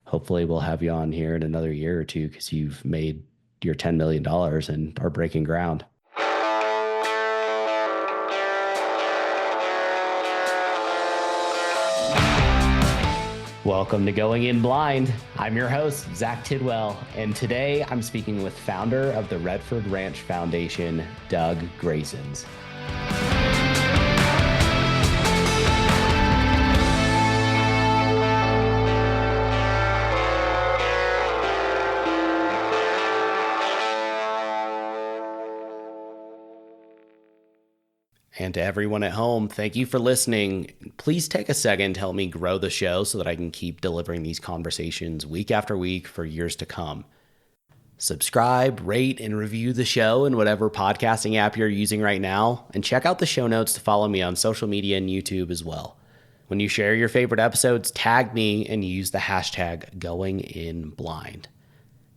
Hopefully, we'll have you on here in another year or two because you've made your $10 million dollars and are breaking ground. Welcome to Going In Blind. I'm your host, Zach Tidwell, and today I'm speaking with founder of the Redford Ranch Foundation, Doug Gresenz. And to everyone at home, thank you for listening. Please take a second to help me grow the show so that I can keep delivering these conversations week after week for years to come. Subscribe, rate, and review the show in whatever podcasting app you're using right now, and check out the show notes to follow me on social media and YouTube as well. When you share your favorite episodes, tag me and use the hashtag GoingInBlind.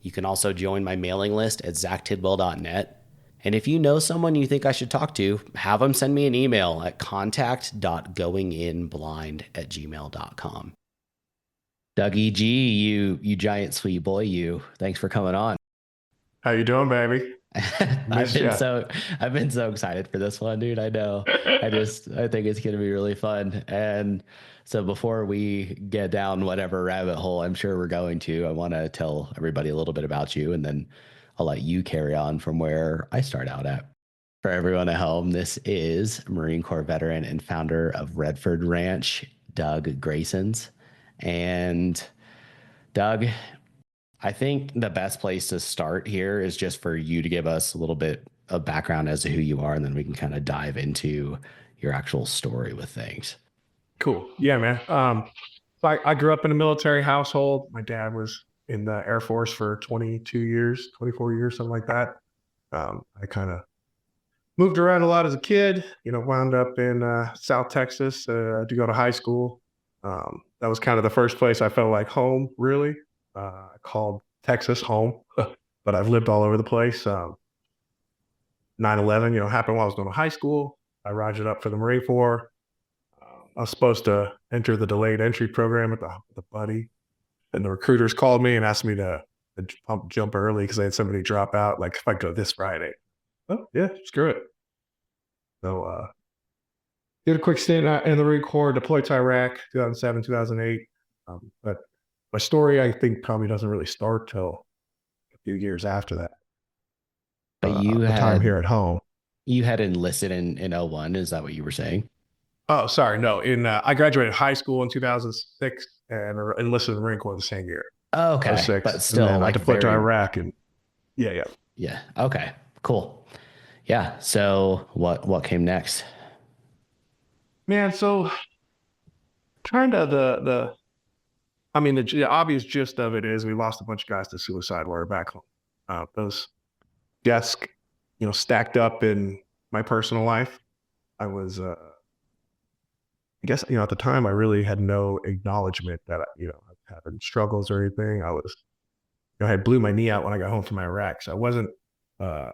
You can also join my mailing list at zachtidwell.net. And if you know someone you think I should talk to, have them send me an email at contact.goinginblind@gmail.com. Dougie G, you giant sweet boy, you. Thanks for coming on. How you doing, baby? I've Miss been ya. so I've been so excited for this one, dude. I know. I think it's gonna be really fun. And so before we get down whatever rabbit hole I'm sure we're going to, I want to tell everybody a little bit about you, and then I'll let you carry on from where I start out at. For everyone at home, this is Marine Corps veteran and founder of Redford Ranch, Doug Gresenz. And Doug, I think the best place to start here is just for you to give us a little bit of background as to who you are, and then we can kind of dive into your actual story with things. Cool. Yeah, man. I grew up in a military household. My dad was in the Air Force for 22 years, 24 years, something like that. I kind of moved around a lot as a kid, wound up in South Texas to go to high school. That was kind of the first place I felt like home, really. I called Texas home, but I've lived all over the place. 9/11, happened while I was going to high school. I rogered up for the Marine Corps. I was supposed to enter the delayed entry program with the buddy, and the recruiters called me and asked me to jump early because they had somebody drop out. Like if I go this Friday, oh yeah, screw it. So did a quick stint in the Marine Corps, deployed to Iraq, 2007, 2008. But my story, I think, probably doesn't really start till a few years after that. But you The time had here at home. you had enlisted in 01, is that what you were saying? Oh, sorry, no. In I graduated high school in 2006 and enlisted in the Marine Corps the same year. Oh, Oh okay, six, but and still then I like deployed to very, Iraq, and yeah, yeah. yeah. Okay, cool. Yeah. So what came next? Man, so kind of I mean, the obvious gist of it is we lost a bunch of guys to suicide while we were back home. Those deaths, stacked up in my personal life. I was, I guess, at the time, I really had no acknowledgement that I was having struggles or anything. I had blew my knee out when I got home from Iraq, so I wasn't. I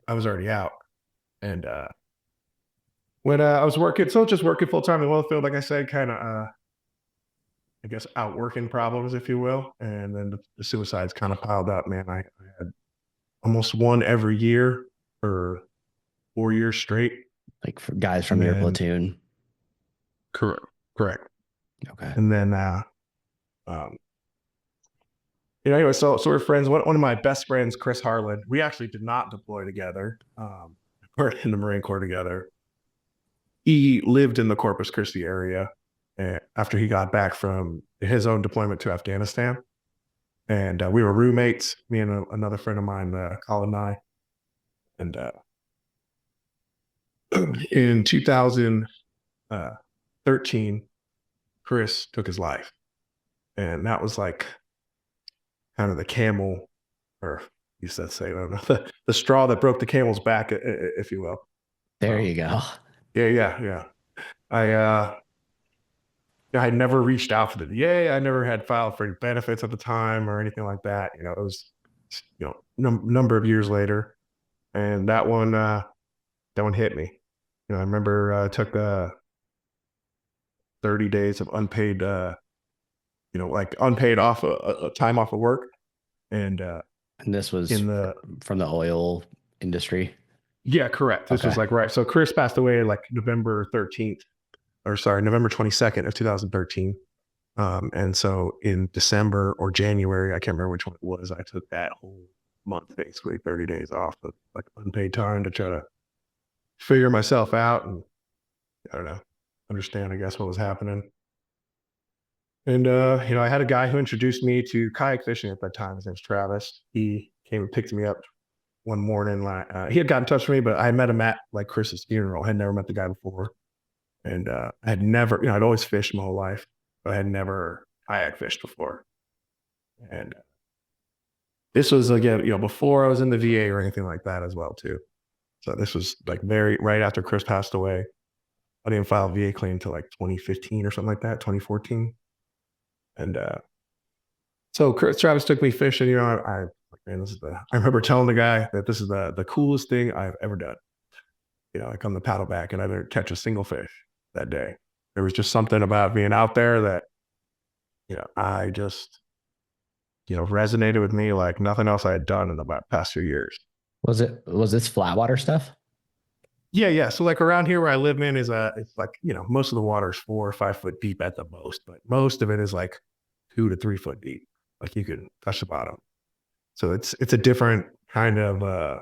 was already out, and when I was working, so just working full time in the oil field, like I said, kind of, I guess, outworking problems, if you will, and then the suicides kind of piled up. Man, I had almost one every year for 4 years straight, Like for guys from and your then platoon? correct, correct, Okay. and then um, anyway, so we're friends. One of my best friends, Chris Harlan, we actually did not deploy together. We're in the Marine Corps together. He lived in the Corpus Christi area after he got back from his own deployment to Afghanistan. And we were roommates, me and another friend of mine, Colin and I. And in 2013, Chris took his life. And that was like kind of the camel, or you said say, I don't know, the straw that broke the camel's back, if you will. There Um, you go. yeah, yeah, yeah. I I had never reached out for the DA. I never had filed for any benefits at the time or anything like that. It was number of years later, and that one hit me. I remember took 30 days of unpaid like unpaid off time off of work. And And this was in the from the oil industry. Yeah, correct. This was Okay. like right. So Chris passed away like November 13th, or sorry, November 22nd of 2013. And so in December or January, I can't remember which one it was, I took that whole month, basically 30 days off of like unpaid time to try to figure myself out and I don't know, understand, I guess, what was happening. And I had a guy who introduced me to kayak fishing at that time. His name's Travis. He came and picked me up one morning. Like he had got in touch with me, but I met him at like Chris's funeral. I had never met the guy before, and I had never, I'd always fished my whole life, but I had never kayak fished before. And this was again, before I was in the VA or anything like that as well too. So this was like very right after Chris passed away. I didn't file a VA claim until like 2015 or something like that, 2014. And so Chris Travis took me fishing. Like, man, I remember telling the guy that this is the coolest thing I've ever done. I come to paddle back and I didn't catch a single fish that day. There was just something about being out there that, I just, resonated with me like nothing else I had done in the past few years. Was this flat water stuff? Yeah, yeah. So like around here where I live in it's like, most of the water is 4 or 5 foot deep at the most, but most of it is like 2 to 3 foot deep. Like you could touch the bottom. So it's a different kind of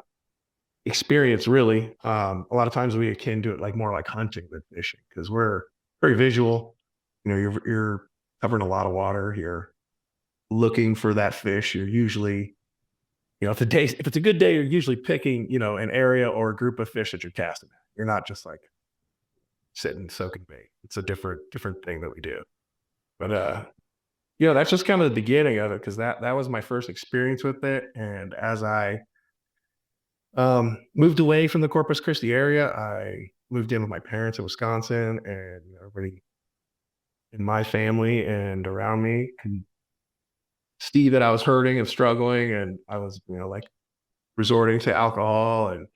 experience, really. A lot of times we akin to it like more like hunting than fishing because we're very visual. You're covering a lot of water. You're looking for that fish. You're usually, if it's a good day, you're usually picking, an area or a group of fish that you're casting at. You're not just like sitting soaking bait. It's a different thing that we do. But that's just kind of the beginning of it because that was my first experience with it. And as I moved away from the Corpus Christi area, I moved in with my parents in Wisconsin, and everybody in my family and around me could see that I was hurting and struggling, and I was, like resorting to alcohol and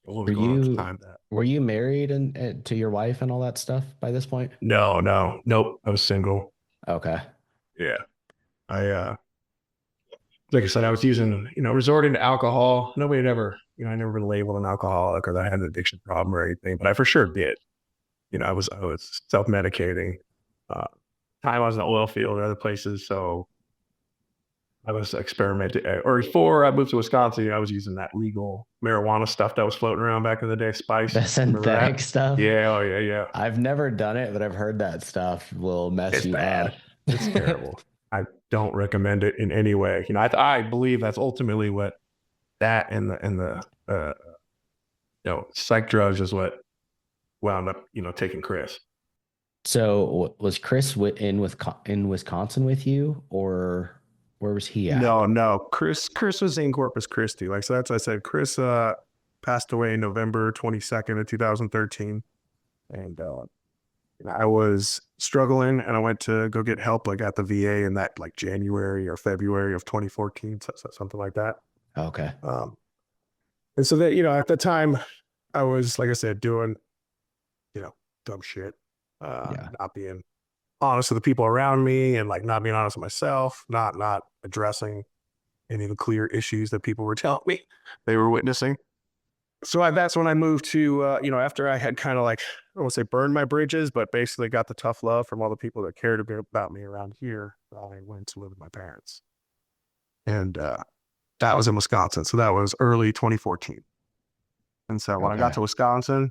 what was Were going on at the you time. That were you married and to your wife and all that stuff by this point? No, no, nope. I was single. Okay. Yeah, I like I said, I was using, resorting to alcohol. Nobody had ever, I never been labeled an alcoholic or that I had an addiction problem or anything, but I for sure did. I was self medicating. Uh, Time I was in the oil field or other places, so I was experimenting. Or before I moved to Wisconsin, I was using that legal marijuana stuff that was floating around back in the day. Spice, The remember synthetic that? stuff. Yeah, oh yeah, yeah. I've never done it, but I've heard that stuff will mess It's you bad. up. It's terrible. I don't recommend it in any way. I believe that's ultimately what that and the psych drugs is what wound up taking Chris. So was Chris in Wisconsin with you, or where was he at? No, no. Chris was in Corpus Christi. Like so that's what I said. Chris passed away November 22nd of 2013. And I was struggling and I went to go get help like at the VA in that like January or February of 2014, something like that. Okay. Um, and so that, at the time I was, like I said, doing, you know, dumb shit, Yeah. not being honest with the people around me and like not being honest with myself, not addressing any of the clear issues that people were telling me they were witnessing. So that's when I moved to, after I had kind of like, I won't say burned my bridges, but basically got the tough love from all the people that cared about me around here. I went to live with my parents. And that was in Wisconsin. So that was early 2014. And so when I got Okay. to Wisconsin,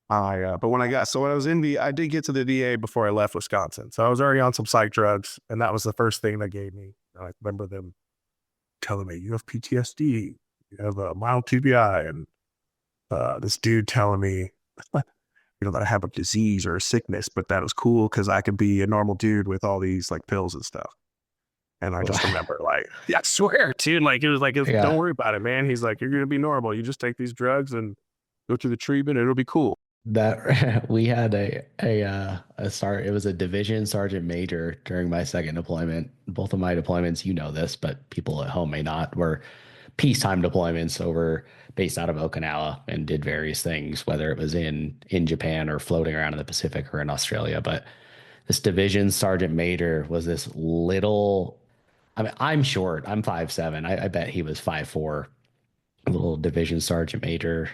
but when I was in I did get to the VA before I left Wisconsin. So I was already on some psych drugs. And that was the first thing they gave me. I remember them telling me, you have PTSD, you have a mild TBI. And this dude telling me, that I have a disease or a sickness, but that was cool because I could be a normal dude with all these like pills and stuff. And I just remember like, yeah, I swear, dude, like it was like, don't Yeah. worry about it, man. He's like, you're going to be normal. You just take these drugs and go through the treatment. It'll be cool. That we had it was a division sergeant major during my second deployment. Both of my deployments, you know this, but people at home may not, were peacetime deployments over based out of Okinawa and did various things, whether it was in Japan or floating around in the Pacific or in Australia. But this division sergeant major was this little. I mean, I'm short. I'm 5'7". I bet he was 5'4". Little division sergeant major,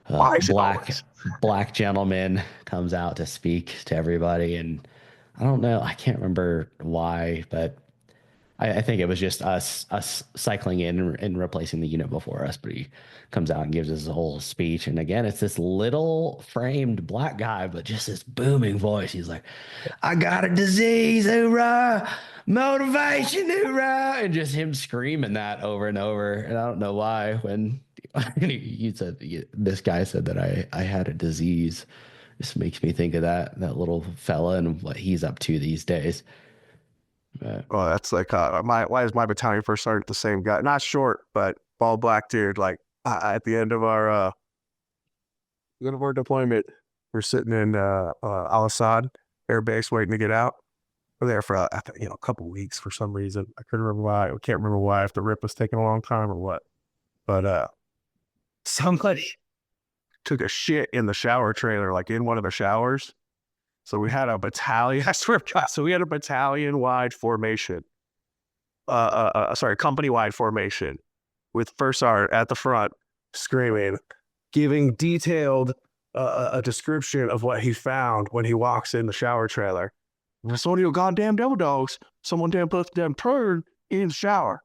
Why is it black always? black gentleman comes out to speak to everybody, and I don't know. I can't remember why, but I think it was just us cycling in and replacing the unit before us. But he comes out and gives us a whole speech, and again, it's this little framed black guy, but just this booming voice. He's like, "I got a disease, hoorah! Motivation, hoorah!" And just him screaming that over and over. And I don't know why when you said this guy said that I had a disease. This makes me think of that little fella and what he's up to these days. But Oh, that's like my why is my battalion first sergeant the same guy? Not short, but bald black dude. Like at the end of our deployment, we're sitting in Al Assad Air Base waiting to get out. We're there for a couple weeks for some reason. I couldn't remember why. I can't remember why. If the rip was taking a long time or what. But somebody took a shit in the shower trailer, like in one of the showers. So we had a battalion. I swear to God. So we had a battalion wide formation. Sorry, company wide formation with first sergeant at the front screaming, giving detailed a description of what he found when he walks in the shower trailer. It's one of your goddamn devil dogs. Someone damn put them turd in the shower.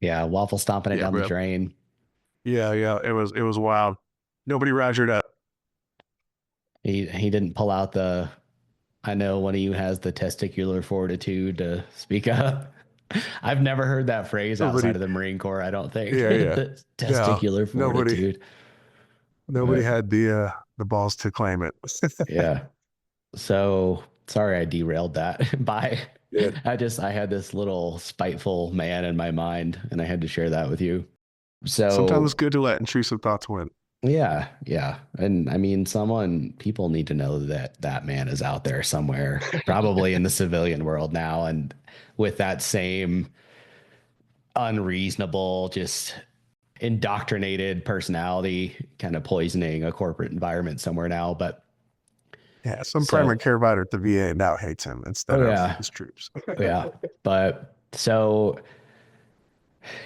yeah, waffle stomping it Yeah, down the bro. drain. Yeah. It was wild. Nobody rogered up. He didn't pull out the. I know one of you has the testicular fortitude to speak up. I've never heard that phrase outside Nobody. of the Marine Corps. I don't think Yeah. the Yeah. testicular Nobody. fortitude. Nobody But had the balls to claim it. yeah. So sorry I derailed that. By Yeah. I had this little spiteful man in my mind, and I had to share that with you. Sometimes it's So good to let intrusive thoughts win. yeah. And I mean, people need to know that that man is out there somewhere, probably in the civilian world now, and with that same unreasonable, just indoctrinated personality, kind of poisoning a corporate environment somewhere now. But Yeah, some primary so, care provider at the VA now hates him instead oh of yeah, his troops. yeah. But so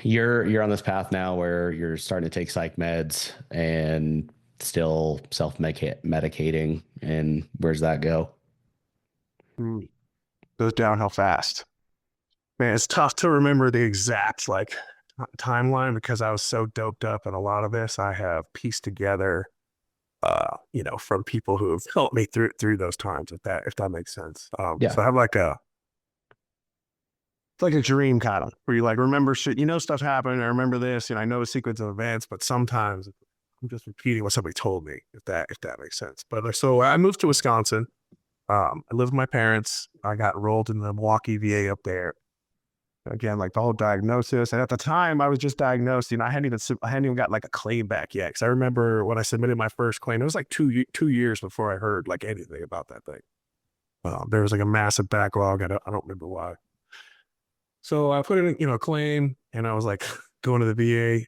you're on this path now where you're starting to take psych meds and still self-medicating. And where's that go? Mm, Goes downhill fast. Man, it's tough to remember the exact timeline because I was so doped up in a lot of this. I have pieced together, from people who have helped me through those times. If that makes sense. Yeah. So I have it's like a dream kind of where you like remember shit. Stuff happened. I remember this, and I know a sequence of events, but sometimes I'm just repeating what somebody told me. If that makes sense. But so I moved to Wisconsin. I lived with my parents. I got enrolled in the Milwaukee VA up there. Again, like the whole diagnosis. And at the time, I was just diagnosed. I hadn't even got like a claim back yet. Because I remember when I submitted my first claim, it was like 2 years before I heard like anything about that thing. There was like a massive backlog. I don't remember why. So I put in, a claim, and I was like going to the VA,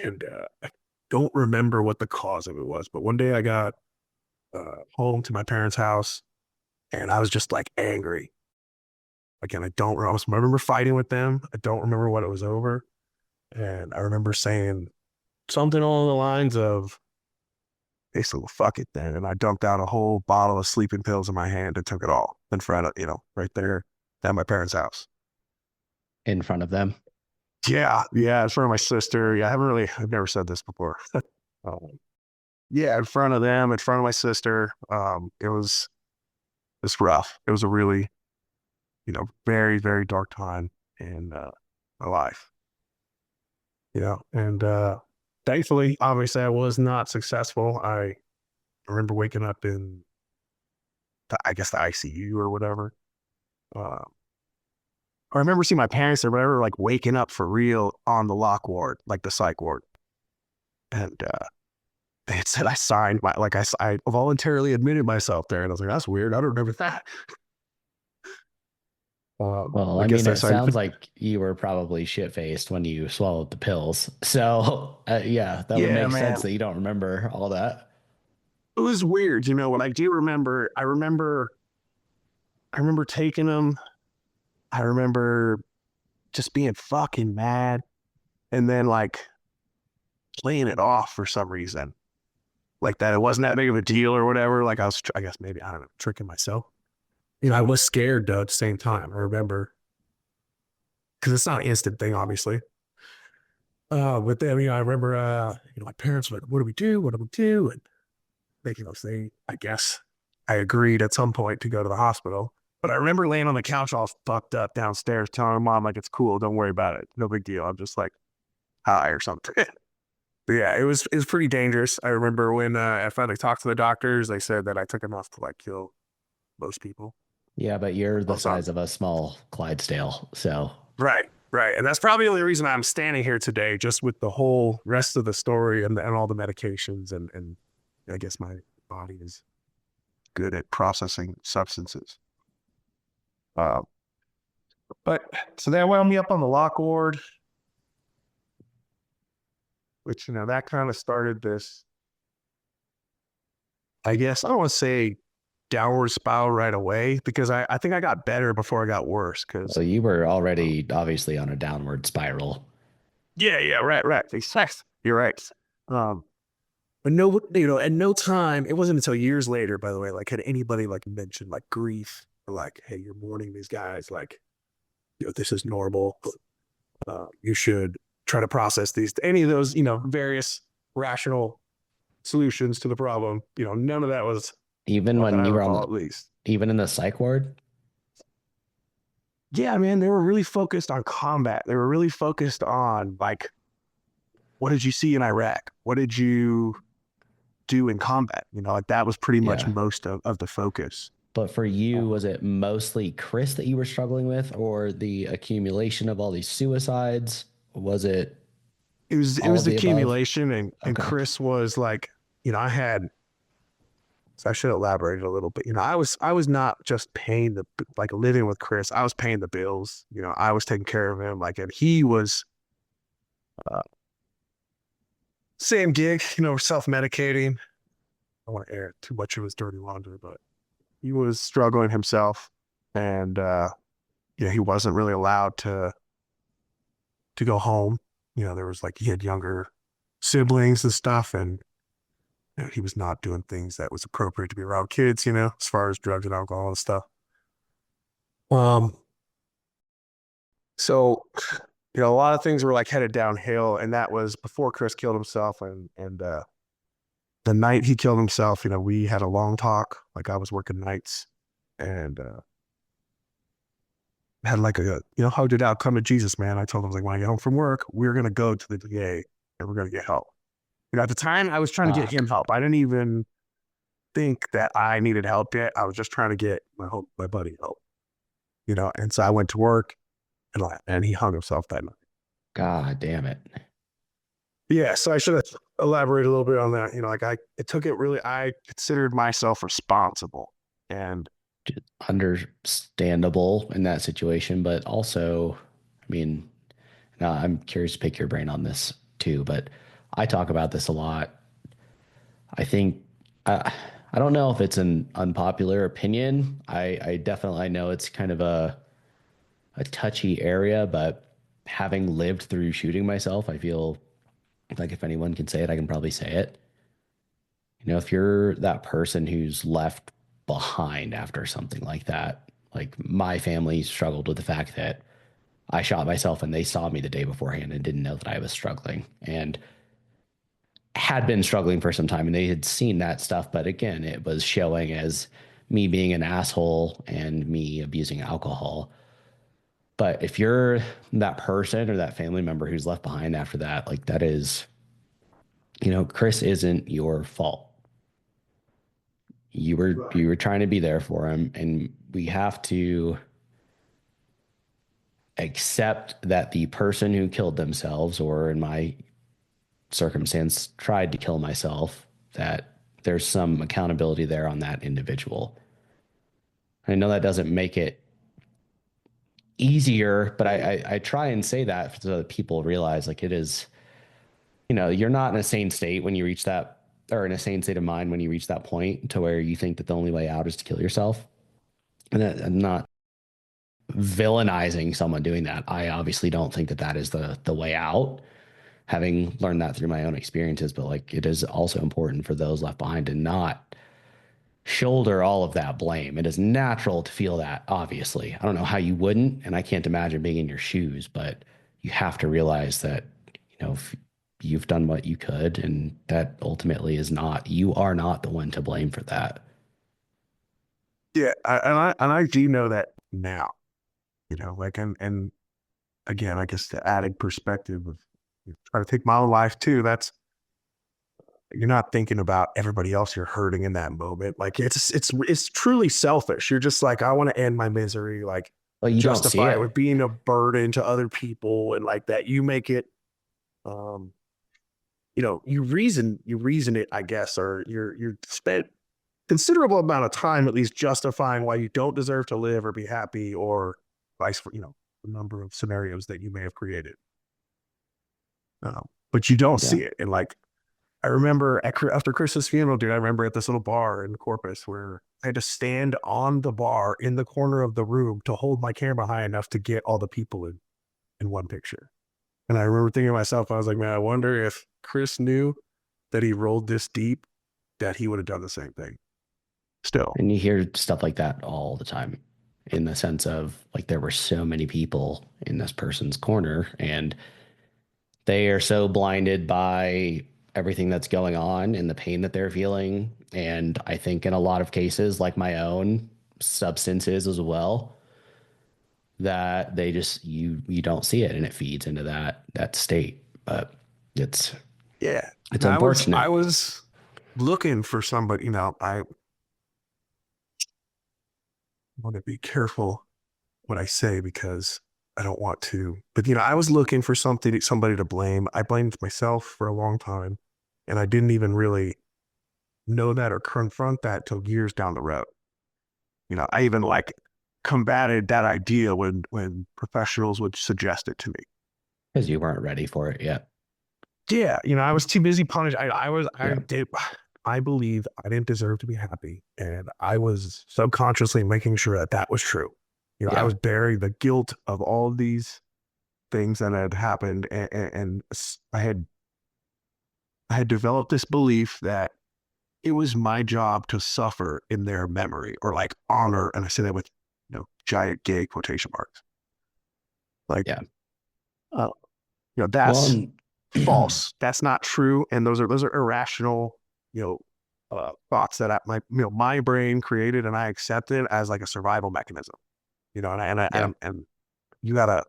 and I don't remember what the cause of it was. But one day I got home to my parents' house, and I was just like angry. Again, I remember fighting with them. I don't remember what it was over. And I remember saying something along the lines of, basically, well, fuck it then. And I dumped out a whole bottle of sleeping pills in my hand and took it all in front of, right there at my parents' house. In front of them. Yeah, in front of my sister. Yeah, I've never said this before. um, yeah, in front of them, in front of my sister. It's rough. It was a really, very, very dark time in my life. And thankfully, obviously, I was not successful. I remember waking up in, I guess, the ICU or whatever. Uh, I remember seeing my parents there, but I remember like waking up for real on the lock ward, like the psych ward. And they had said I signed I voluntarily admitted myself there. And I was like, that's weird. I don't remember that. Well, I I guess mean, I it signed. sounds like you were probably shit faced when you swallowed the pills. So, yeah, that would Yeah, make sense man. that you don't remember all that. it was weird, you know. What I do remember, I remember taking them. I remember just being fucking mad, and then like playing it off for some reason, like that it wasn't that big of a deal or whatever. Like I was, I guess maybe I don't know, tricking myself. You know, I was scared though at the same time. I remember because it's not an instant thing, obviously. But then I remember, you know, my parents were like, "What do we do? What do we do?" And making those things. I guess I agreed at some point to go to the hospital. But I remember laying on the couch all fucked up downstairs, telling my mom like it's cool, don't worry about it, no big deal. I'm just like high or something. But yeah, it was pretty dangerous. I remember when I finally talked to the doctors, they said that I took enough to like kill most people. Yeah, but you're the Most of size of a small Clydesdale, so Right, right. And that's probably the only reason I'm standing here today, just with the whole rest of the story and all the medications and I guess my body is good at processing substances. Uh, but so they wound me up on the lock ward, which you know that kind of started this. I guess I don't want to say downward spiral right away because I think I got better before I got worse. Because well, you were already obviously on a downward spiral. yeah, yeah, right, right. Exactly. You're right. Um, but no, you know, at no time, it wasn't until years later, by the way, like had anybody like mentioned like grief or like, hey, you're mourning these guys, like, you know, this is normal. You should try to process these, any of those, you know, various rational solutions to the problem. You know, none of that was, Even not that when I you were on recall the, at least. even in the psych ward. Yeah, man, they were really focused on combat. They were really focused on like, what did you see in Iraq? What did you do in combat? You know, like that was pretty much Yeah. most of the focus. But for you, Um, was it mostly Chris that you were struggling with, or the accumulation of all these suicides? Was it it all was of the the above? accumulation and Okay. Chris was like, you know, I had so I should elaborate a little bit. You know, I was not just paying the like living with Chris. I was paying the bills. You know, I was taking care of him. Like, and he was uh, same gig. You know, self medicating. I don't want to air too much of his dirty laundry, but he was struggling himself, and you know, he wasn't really allowed to go home. You know, there was like he had younger siblings and stuff, and you know, he was not doing things that was appropriate to be around kids. You know, as far as drugs and alcohol and stuff. Um, so you know, a lot of things were like headed downhill, and that was before Chris killed himself, and the night he killed himself, you know, we had a long talk. Like I was working nights, and had like a you know hugged it out, come to Jesus, man. I told him like when I get home from work, we're gonna go to the DA and we're gonna get help. You know, at the time, I was trying to get him Fuck. help. I didn't even think that I needed help yet. I was just trying to get my buddy help. You know, and so I went to work and he hung himself that night. God damn it. Yeah, so I should have elaborated a little bit on that. You know, like it took it really. I considered myself responsible, and Just understandable in that situation, but also, I mean, now I'm curious to pick your brain on this too, but I talk about this a lot. I think I don't know if it's an unpopular opinion. I definitely know it's kind of a touchy area, but having lived through shooting myself, I feel like if anyone can say it, I can probably say it. You know, if you're that person who's left behind after something like that, like my family struggled with the fact that I shot myself and they saw me the day beforehand and didn't know that I was struggling and had been struggling for some time and they had seen that stuff. But again, it was showing as me being an asshole and me abusing alcohol. But if you're that person or that family member who's left behind after that, like that is, you know, Chris isn't your fault. You were trying to be there for him, and we have to accept that the person who killed themselves, or in my circumstance, tried to kill myself, that there's some accountability there on that individual. I know that doesn't make it easier, but I try and say that so that people realize like it is, you know, you're not in a sane state when you reach that or in a sane state of mind when you reach that point to where you think that the only way out is to kill yourself. And I'm not villainizing someone doing that. I obviously don't think that that is the way out, having learned that through my own experiences. But like, it is also important for those left behind to not shoulder all of that blame. It is natural to feel that, obviously. I don't know how you wouldn't, and I can't imagine being in your shoes, but you have to realize that, if you've done what you could, and that ultimately is not, you are not the one to blame for that. Yeah, and I do know that now. Like, and again, I guess the added perspective of trying to take my own life too. That's you're not thinking about everybody else you're hurting in that moment. Like it's truly selfish. You're just like, I want to end my misery, like Well, you don't see justify it with it. being a burden to other people and like that. You make it um you reason it, I guess, or you're spent considerable amount of time at least justifying why you don't deserve to live or be happy or vice versa, the number of scenarios that you may have created. But you don't Yeah. see it. And like I remember after Chris's funeral, dude, I remember at this little bar in Corpus where I had to stand on the bar in the corner of the room to hold my camera high enough to get all the people in one picture. And I remember thinking to myself, I was like, man, I wonder if Chris knew that he rolled this deep, that he would have done the same thing still. And you hear stuff like that all the time, in the sense of like, there were so many people in this person's corner, and they are so blinded by everything that's going on and the pain that they're feeling. And I think in a lot of cases, like my own, substances as well, that they just, you don't see it, and it feeds into that state. But it's Yeah. it's No, I unfortunate. was looking for somebody, I want to be careful what I say because I don't want to, but I was looking for somebody to blame. I blamed myself for a long time and I didn't even really know that or confront that till years down the road. I even like combated that idea when professionals would suggest it to me. Because you weren't ready for it yet. Yeah, I was too busy punished. I Yeah. did. I believed I didn't deserve to be happy, and I was subconsciously making sure that that was true. I Yeah. was bearing the guilt of all of these things that had happened, and I had developed this belief that it was my job to suffer in their memory or like honor, and I say that with giant gay quotation marks. Like, Yeah. uh, Well, that's false. That's not true. And those are irrational, you know, thoughts that my brain created and I accepted as like a survival mechanism, yeah. and you gotta,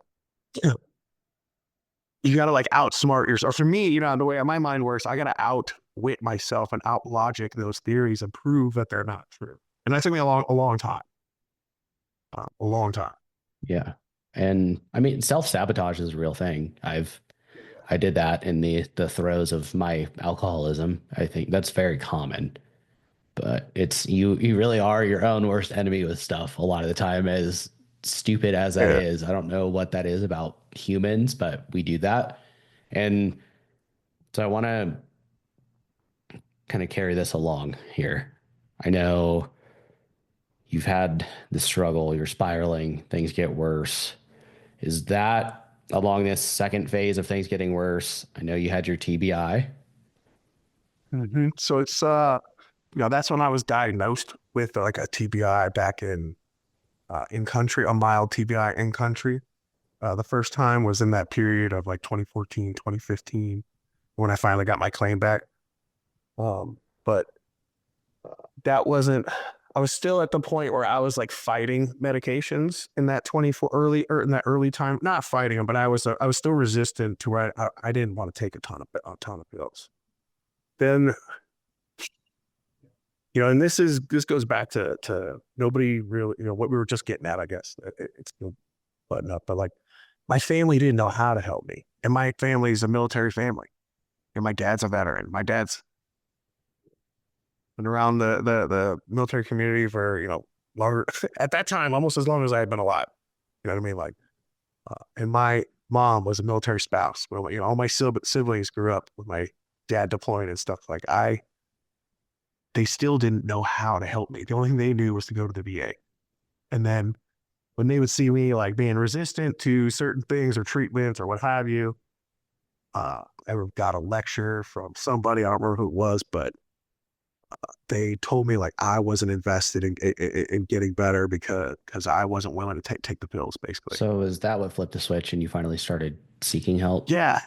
you gotta like outsmart yourself. For me, the way my mind works, I gotta outwit myself and out logic those theories and prove that they're not true. And that took me a long time, a long time. Yeah. And I mean, self-sabotage is a real thing. I did that in the throes of my alcoholism. I think that's very common. But it's, you really are your own worst enemy with stuff a lot of the time, as stupid as that Yeah. is. I don't know what that is about humans, but we do that. And so I want to kind of carry this along here. I know you've had the struggle, you're spiraling, things get worse. Is that along this second phase of things getting worse? I know you had your TBI. So it's that's when I was diagnosed with like a TBI back in country, a mild TBI in country. The first time was in that period of like 2014, 2015, when I finally got my claim back. But that wasn't, I was still at the point where I was like fighting medications in that 24 early or in that early time, not fighting them, but I was still resistant to where I didn't want to take a ton of pills. Then, and this goes back to nobody really, what we were just getting at, I guess. It's still button up, but like my family didn't know how to help me. And my family is a military family. And my dad's a veteran. My dad's been around the military community for, longer at that time, almost as long as I had been alive. You know what I mean? Like, and my mom was a military spouse. Well, all my siblings grew up with my dad deploying and stuff. Like they still didn't know how to help me. The only thing they knew was to go to the VA. And then when they would see me like being resistant to certain things or treatments or what have you, I got a lecture from somebody, I don't remember who it was, but they told me like I wasn't invested in getting better because I wasn't willing to take the pills, basically. So is that what flipped the switch and you finally started seeking help? Yeah.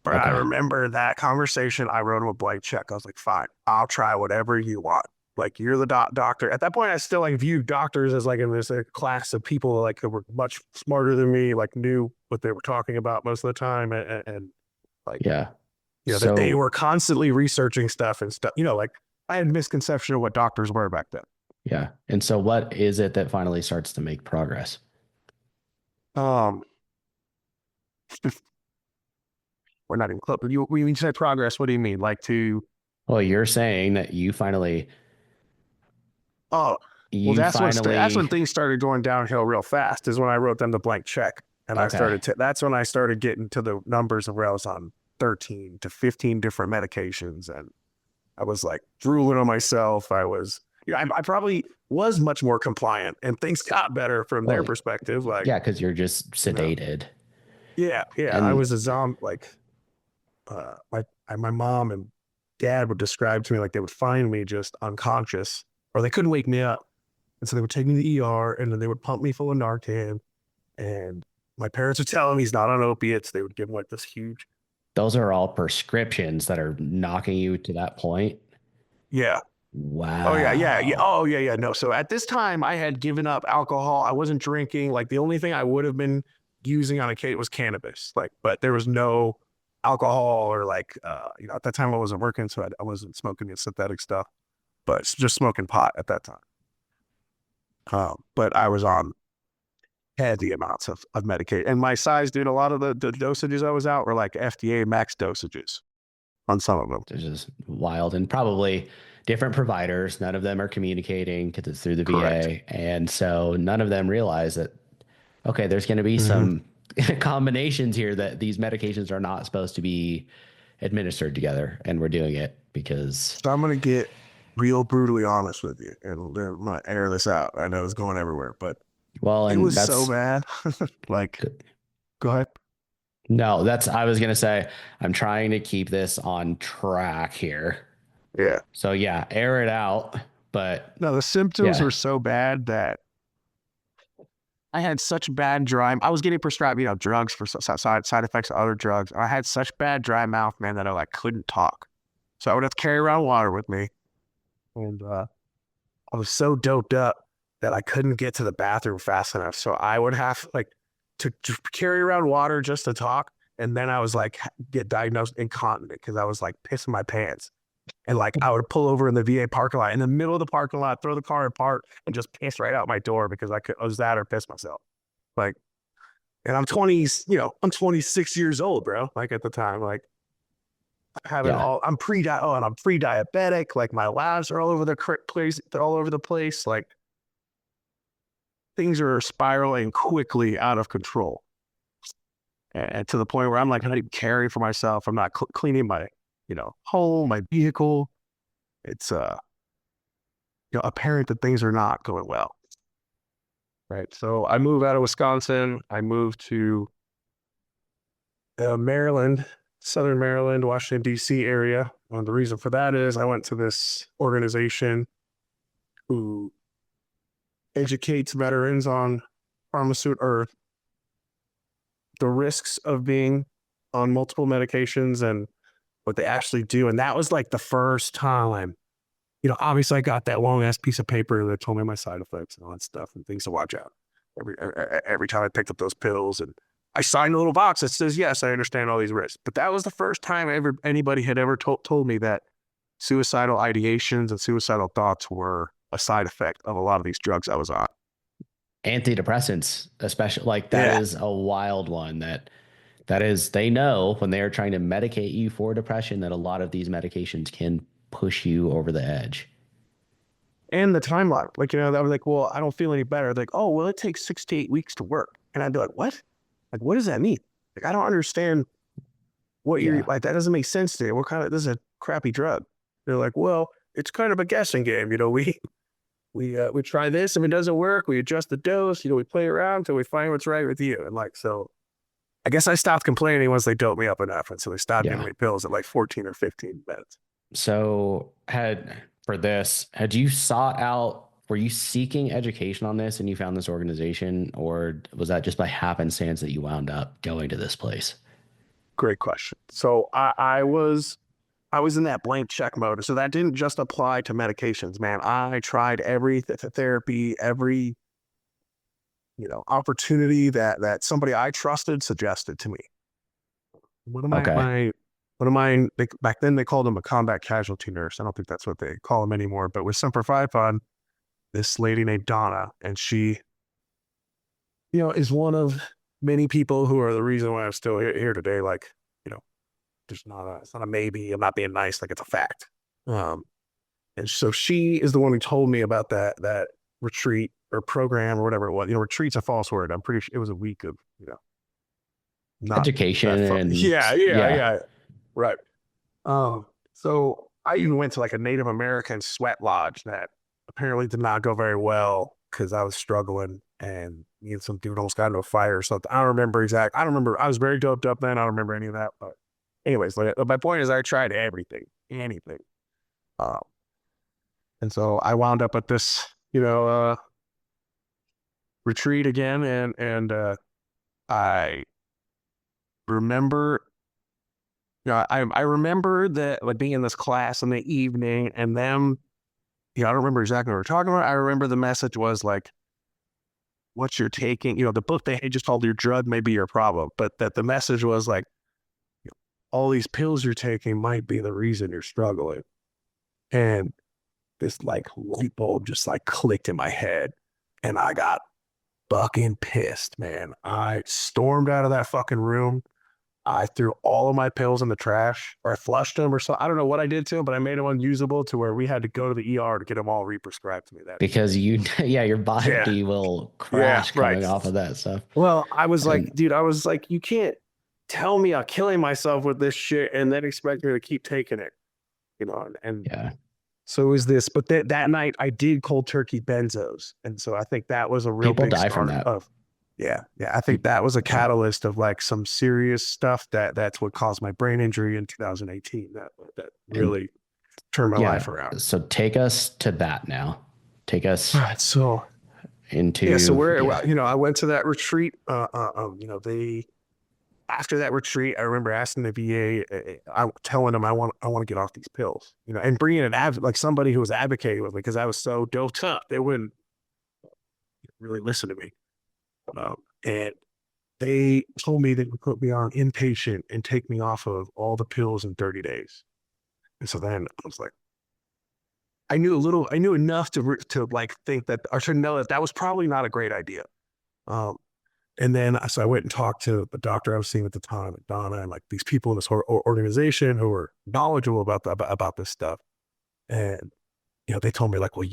But I Okay. remember that conversation. I wrote him a blank check. I was like, fine, I'll try whatever you want. Like, you're the doctor. At that point, I still like viewed doctors as like in this class of people like who were much smarter than me, like knew what they were talking about most of the time. And like, Yeah. that they So, were constantly researching stuff and stuff, like I had a misconception of what doctors were back then. yeah. And so what is it that finally starts to make progress? Um, we're not even close. When you say progress, what do you mean? Like to, Well, you're saying that oh, well, you that's when finally, things started going downhill real fast. Is when I wrote them the blank check, and okay. that's when I started getting to the numbers of where I was on 13 to 15 different medications, and I was like drooling on myself. I was, I probably was much more compliant, and things got better from their Well, perspective. Like, yeah, because you're just you know, sedated. yeah, I And was a zombie. Like, my mom and dad would describe to me like they would find me just unconscious, or they couldn't wake me up. And so they would take me to the ER, and then they would pump me full of Narcan. And my parents would tell him he's not on opiates. They would give him like this huge, those are all prescriptions that are knocking you to that point. yeah. Oh yeah, yeah, yeah. Wow. Oh yeah, yeah. No. So at this time, I had given up alcohol. I wasn't drinking. Like, the only thing I would have been using on occasion was cannabis. Like, but there was no alcohol or like, at that time I wasn't working, so I wasn't smoking the synthetic stuff, but just smoking pot at that time. But I was on heavy amounts of medication, and my size, dude. A lot of the dosages I was out were like FDA max dosages on some of them. It's just wild and probably different providers. None of them are communicating because it's through the Correct. VA. And so none of them realize that, okay, there's going to be Mm-hmm. some combinations here that these medications are not supposed to be administered together. And we're doing it because, So I'm gonna get real brutally honest with you, and I'm gonna air this out. I know it's going everywhere, but well, it and was so that's bad. Like, go ahead. no, that's, I was going to say, I'm trying to keep this on track here. Yeah. So yeah, air it out. But No, the symptoms yeah, were so bad that I had such bad dry. I was getting prescribed, drugs for side effects of other drugs. I had such bad dry mouth, man, that I like couldn't talk. So I would have to carry around water with me, and I was so doped up that I couldn't get to the bathroom fast enough. So I would have like to carry around water just to talk. And then I was like, get diagnosed incontinent because I was like pissing my pants. And like, I would pull over in the VA parking lot, in the middle of the parking lot, throw the car apart, and just piss right out my door because I was that or piss myself. Like, and I'm 20s, I'm 26 years old, bro. Like, at the time, like, having yeah, all, I'm and I'm pre-diabetic. Like, my labs are all over the place. They're all over the place. Like, things are spiraling quickly out of control, and to the point where I'm like not even caring for myself. I'm not cleaning my, home, my vehicle. It's apparent that things are not going well. Right. So I move out of Wisconsin. I moved to Maryland, Southern Maryland, Washington D.C. area. And the reason for that is I went to this organization who educates veterans on pharmaceutical or the risks of being on multiple medications and what they actually do. And that was like the first time, obviously I got that long ass piece of paper that told me my side effects and all that stuff and things to watch out every time I picked up those pills. And I signed a little box that says, yes, I understand all these risks. But that was the first time anybody had ever told me that suicidal ideations and suicidal thoughts were a side effect of a lot of these drugs I was on. antidepressants, especially like that Yeah. is a wild one that is, they know when they are trying to medicate you for depression that a lot of these medications can push you over the edge. And the timeline, like, I was like, well, I don't feel any better. They're like, oh, well, it takes 6 to 8 weeks to work. And I'd be like, what? Like, what does that mean? Like, I don't understand what you're Yeah. like. That doesn't make sense to me. What kind of, this is a crappy drug. They're like, well, it's kind of a guessing game. We try this. If it doesn't work, we adjust the dose. We play around until we find what's right with you. And like, so I guess I stopped complaining once they doped me up enough. And so they stopped giving Yeah. me pills at like 14 or 15 minutes. So had you sought out, were you seeking education on this and you found this organization, or was that just by happenstance that you wound up going to this place? Great question. So I was in that blank check mode. So that didn't just apply to medications, man. I tried every therapy, every opportunity that somebody I trusted suggested to me. One of my Okay. my one of mine, back then they called him a combat casualty nurse. I don't think that's what they call him anymore. But with Semper Fi Fund, this lady named Donna, and she, is one of many people who are the reason why I'm still here today. Like, you know, it's not a maybe. I'm not being nice. Like it's a fact. Um, and so she is the one who told me about that retreat or program or whatever it was. Retreat's a false word. I'm pretty sure it was a week of not Education that fun. and Yeah, yeah, yeah, yeah. Right. So I even went to like a Native American sweat lodge that apparently did not go very well because I was struggling and me and some dude almost got into a fire or something. I don't remember exact. I don't remember. I was very doped up then. I don't remember any of that. But anyways, like, my point is I tried anything. Um, and so I wound up at this, retreat again, and I remember I remember that like being in this class in the evening and them, I don't remember exactly what we're talking about. I remember the message was like, what you're taking, the book they had just called Your Drug May Be Your Problem, but that the message was like, all these pills you're taking might be the reason you're struggling. And this like light bulb just like clicked in my head and I got fucking pissed, man. I stormed out of that fucking room. I threw all of my pills in the trash or I flushed them or so. I don't know what I did to them, but I made them unusable to where we had to go to the ER to get them all represcribed to me that evening. because yeah, your Yeah. body will Yeah. crash Right. coming off of that stuff. Well, I was like, And dude, you can't tell me I'm killing myself with this shit and then expect me to keep taking it, and yeah, so it was this, but that night I did cold turkey benzos. And so I think that was a real people big die from start that. of, yeah. Yeah. I think Peop- that was a yeah. catalyst of like some serious stuff that's what caused my brain injury in 2018. That And really turned my life yeah, around. so take us to that now. Take All us right. So, yeah. So into where, yeah. I went to that retreat. After that retreat, I remember asking the VA, I telling them I want to get off these pills, and bringing like somebody who was advocating with me because I was so doped up. They wouldn't really listen to me. And they told me they would put me on inpatient and take me off of all the pills in 30 days. And so then I was like, I knew enough to like think that, or to know that that was probably not a great idea. Um, and then so I went and talked to the doctor I was seeing at the time, Donna, and like these people in this organization who were knowledgeable about this stuff. And, they told me like, well,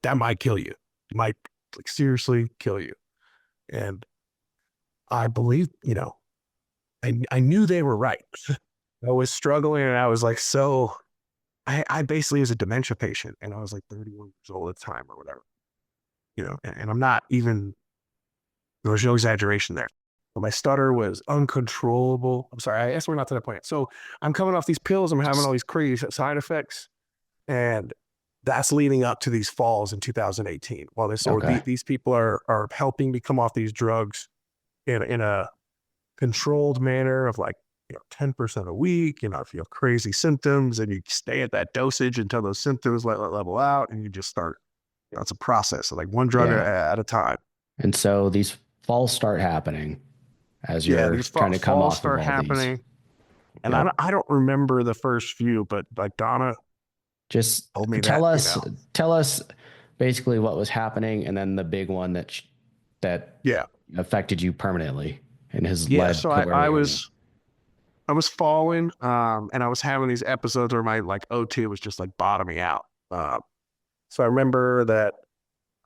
that might kill you. It might like seriously kill you. And I believe, I knew they were right. I was struggling and I was like, I basically was a dementia patient and I was like 31 years old at the time or whatever, and I'm not even, there was no exaggeration there. But my stutter was uncontrollable. I'm sorry, I guess we're not to that point. So I'm coming off these pills. I'm having all these crazy side effects. And that's leading up to these falls in 2018. While Okay. these people are helping me come off these drugs in a controlled manner of like 10% a week. If you have crazy symptoms and you stay at that dosage until those symptoms level out, and you just start. It's a process, like one drug Yeah. at a time. And so these falls start happening as Yeah, you're these trying to come falls off of start all these. happening, and Yep. I don't remember the first few, but like Donna Just told me tell that us tell us basically what was happening and then the big one that yeah, affected you permanently and has yeah. led So to where I we are now. was I was falling, and I was having these episodes where my like O2 was just like bottoming out. So I remember that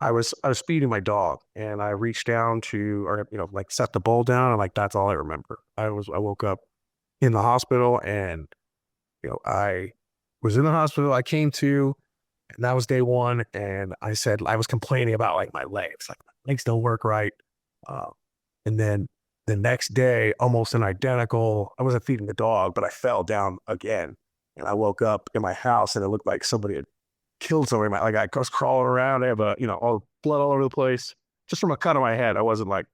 I was feeding my dog, and I reached down to, or like set the bowl down, and like that's all I remember. I woke up in the hospital, and I was in the hospital. I came to, And that was day one. And I said, I was complaining about like my legs, like my legs don't work right. Uh, and then the next day, almost an identical, I wasn't feeding the dog, but I fell down again. And I woke up in my house and it looked like somebody had killed somebody. Like I was crawling around. I have all blood all over the place just from a cut on my head. I wasn't like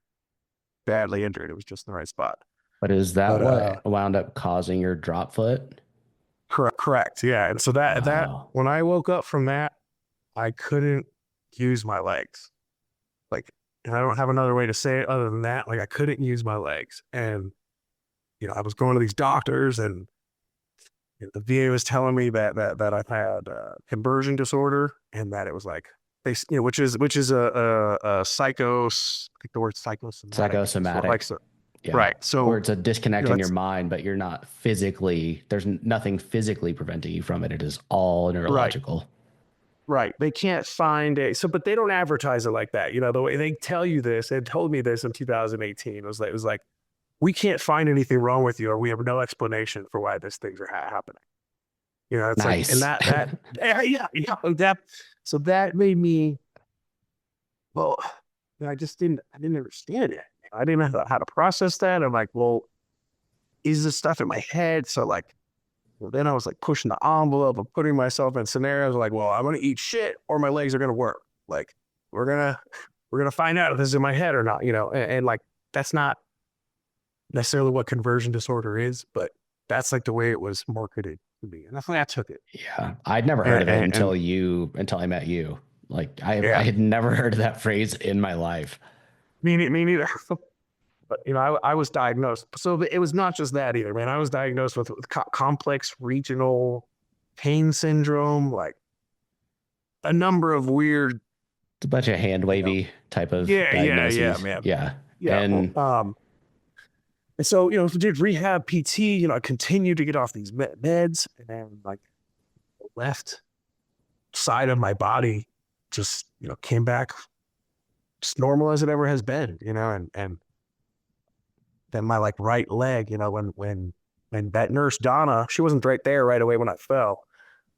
badly injured. It was just in the right spot. But is that But what wound up causing your drop foot? correct. Yeah. And so that Wow. when I woke up from that, I couldn't use my legs. Like, and I don't have another way to say it other than that. Like I couldn't use my legs. And, I was going to these doctors and the VA was telling me that I've had conversion disorder and that it was like they, which is a I think the word psychosomatic disorder. Like Psychosomatic. so, Yeah. right. Where So it's a disconnect in your that's mind, but you're not physically, there's nothing physically preventing you from it. It is all right. neurological. Right. They can't find but they don't advertise it like that. The way they tell you this, they told me this in 2018. It was like, we can't find anything wrong with you, or we have no explanation for why these things are happening. It's like, and Nice. that, so that made me, well, I didn't understand it. I didn't know how to process that. I'm like, well, is this stuff in my head? So like, well, then I was like pushing the envelope of putting myself in scenarios like, well, I'm gonna eat shit or my legs are gonna work. Like, we're gonna we're gonna find out if this is in my head or not. And like that's not necessarily what conversion disorder is, but that's like the way it was marketed to me, and that's why I took it. Yeah. I'd never heard And, of it and, and until I met you. Like I yeah, had never heard of that phrase in my life. me neither. But I was diagnosed, so it was not just that either, man. I was diagnosed with complex regional pain syndrome, like a number of weird, It's a bunch of hand you know, wavy type of yeah, diagnoses. man. Yeah. Yeah. Well, And and so, did rehab PT, I continued to get off these meds, and then like the left side of my body just, came back just normal as it ever has been, and then my like right leg, when that nurse Donna, she wasn't right there right away when I fell.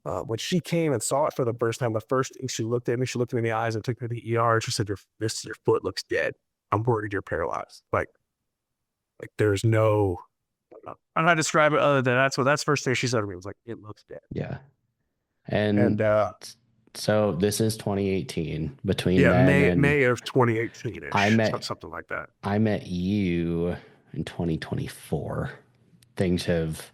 When she came and saw it for the first time, the first thing she looked at me, she looked me in the eyes and took me to the ER. And she said, your foot looks dead. I'm worried you're paralyzed. Like there's no, I'm not describe it other than that's the first thing she said to me. It was like, it looks dead. yeah. And And so this is 2018. Between yeah, then and May of 2018 I ish, met something like that. I met you in 2024. Things have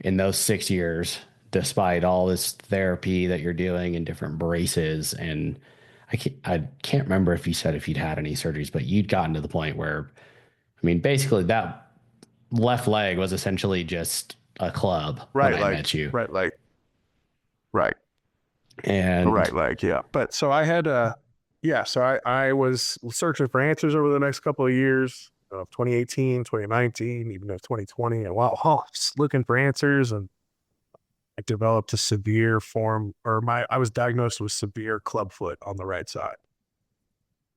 in those 6 years, despite all this therapy that you're doing and different braces, and I can't remember if you said if you'd had any surgeries, but you'd gotten to the point where, I mean, basically that left leg was essentially just a club when Right, I met you. right, like, right, And yeah. But so I had, yeah, so I was searching for answers over the next couple of years of 2018, 2019, even of 2020. And wow, just looking for answers. And I developed a severe form, or I was diagnosed with severe clubfoot on the right side.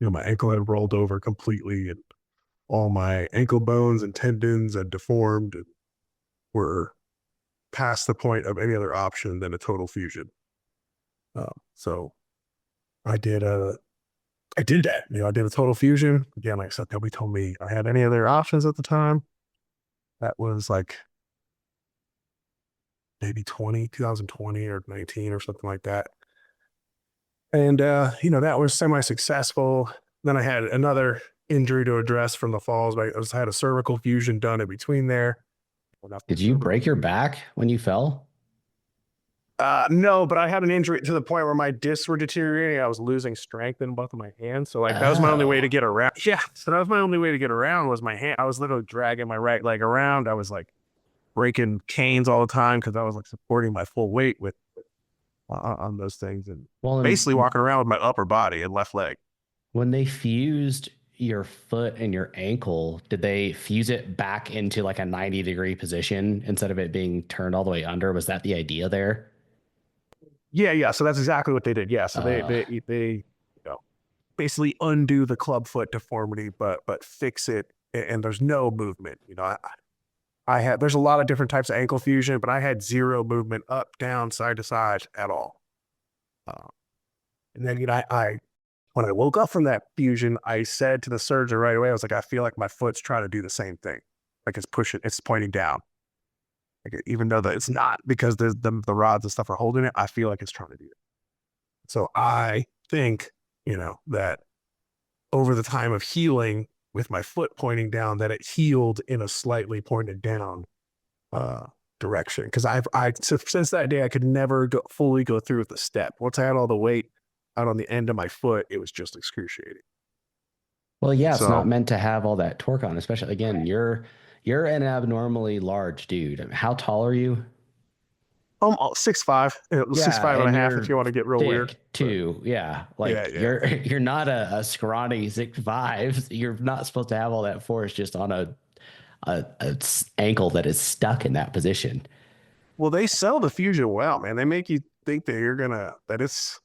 My ankle had rolled over completely and all my ankle bones and tendons had deformed and were past the point of any other option than a total fusion. So I did I did that. I did a total fusion. Again, like I said, nobody told me I had any other options at the time. That was like maybe 2020 or 19 or something like that. And that was semi-successful. Then I had another injury to address from the falls. I had a cervical fusion done in between there. did you break your back when you fell? No, but I had an injury to the point where my discs were deteriorating. I was losing strength in both of my hands. So like that was my only way to Oh, get around. Yeah. So that was my only way to get around was my hand. I was literally dragging my right leg around. I was like breaking canes all the time because I was like supporting my full weight with on those things and well, basically and walking around with my upper body and left leg. when they fused your foot and your ankle, did they fuse it back into like a 90-degree position instead of it being turned all the way under? Was that the idea there? Yeah. So that's exactly what they did. Yeah. So Uh, they basically undo the clubfoot deformity, but fix it. And there's no movement. I had, there's a lot of different types of ankle fusion, but I had zero movement up, down, side to side at all. Uh, and then, I when I woke up from that fusion, I said to the surgeon right away, I was like, I feel like my foot's trying to do the same thing. Like it's pointing down. Like, even though that it's not because the rods and stuff are holding it, I feel like it's trying to do it. So I think, that over the time of healing with my foot pointing down, that it healed in a slightly pointed down uh, direction. Because since that day, I could never fully go through with the step. Once I had all the weight out on the end of my foot, it was just excruciating. Well, yeah, it's not So meant to have all that torque on, especially again, you're an abnormally large dude. I mean, how tall are you? 6'5", six Yeah, five and a and half if you're you want to get real weird. thick But too. Yeah, yeah, like yeah. you're not a scrawny 6'5". You're not supposed to have all that force just on a ankle that is stuck in that position. Well, they sell the Fusion well, man. They make you think that that it's,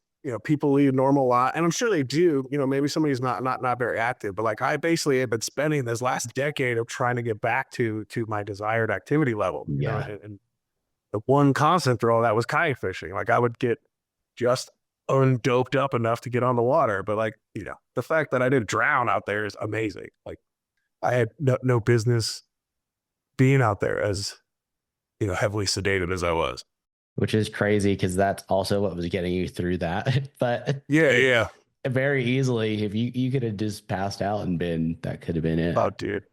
people lead normal a lot. And I'm sure they do, maybe somebody's not very active, but like I basically have been spending this last decade of trying to get back to my desired activity level, Yeah, and the one constant through all that was kayak fishing. Like I would get just undoped up enough to get on the water. But like, the fact that I didn't drown out there is amazing. Like I had no business being out there as, heavily sedated as I was. which is crazy because that's also what was getting you through that. But Yeah, it yeah. very easily, if you could have just passed out and been, that could have been it. Oh, dude.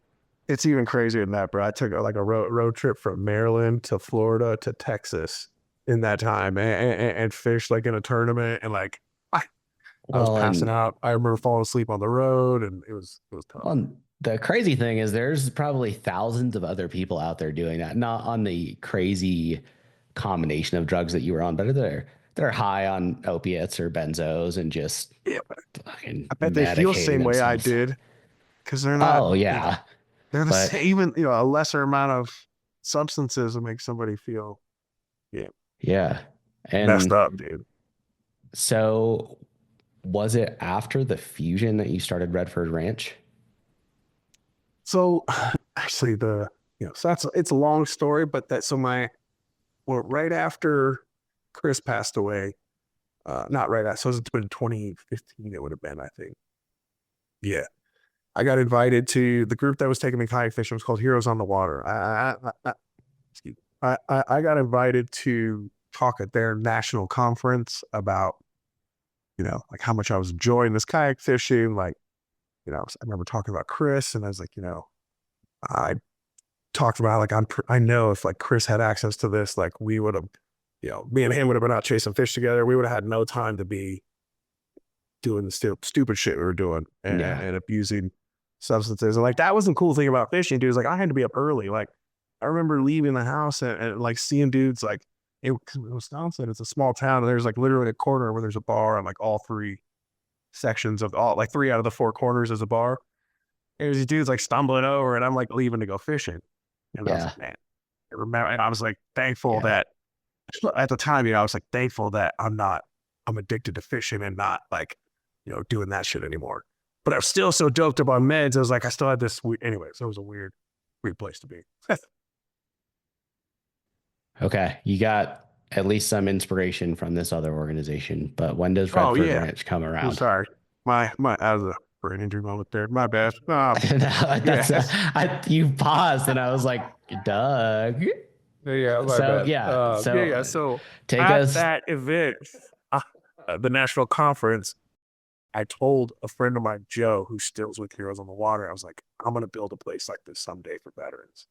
It's even crazier than that, bro. I took like a road trip from Maryland to Florida to Texas in that time, and fished like in a tournament, and like I was Well, passing and out. I remember falling asleep on the road, and it was tough. on the crazy thing is there's probably thousands of other people out there doing that, not on the crazy combination of drugs that you were on, but they're high on opiates or benzos and just Yeah, fucking I bet they feel the medicating same way I themselves. did because they're not, Oh yeah, they're the but same. Even a lesser amount of substances will make somebody feel, yeah, yeah. messed And up, dude. so was it after the fusion that you started Redford Ranch? So actually, so it's a long story, but right after Chris passed away. Not right at, so it's been 2015, it would have been, I think. Yeah. I got invited to the group that was taking me kayak fishing. It was called Heroes on the Water. Excuse me. I got invited to talk at their national conference about, like how much I was enjoying this kayak fishing. Like, I remember talking about Chris, and I was like, I talked about like, I know if like Chris had access to this, like we would have, me and him would have been out chasing fish together. We would have had no time to be doing the stupid shit we were doing, Yeah, and abusing substances. And like that was the cool thing about fishing, dude. Is like I had to be up early. Like I remember leaving the house, and like seeing dudes like in Wisconsin, it's a small town, and there's like literally a corner where there's a bar on like all three sections of all, like three out of the four corners is a bar. And there's these dudes like stumbling over, and I'm like leaving to go fishing. And I was yeah, like, man, I remember, and I was like thankful yeah. that at the time, I was like thankful that I'm addicted to fishing and not like, doing that shit anymore. But I was still so doped up on meds. I was like, I still had this, anyway. So it was a weird place to be. Okay, you got at least some inspiration from this other organization, but when does Oh Redford yeah. Ranch come I'm around? sorry. That was a brain injury moment there. My bad. That's Yeah. you paused and I was like, Doug. Yeah, my So bad. yeah, Yeah. so So take at us. that event, uh, the national conference, I told a friend of mine, Joe, who stills with Heroes on the Water, I was like, I'm going to build a place like this someday for veterans.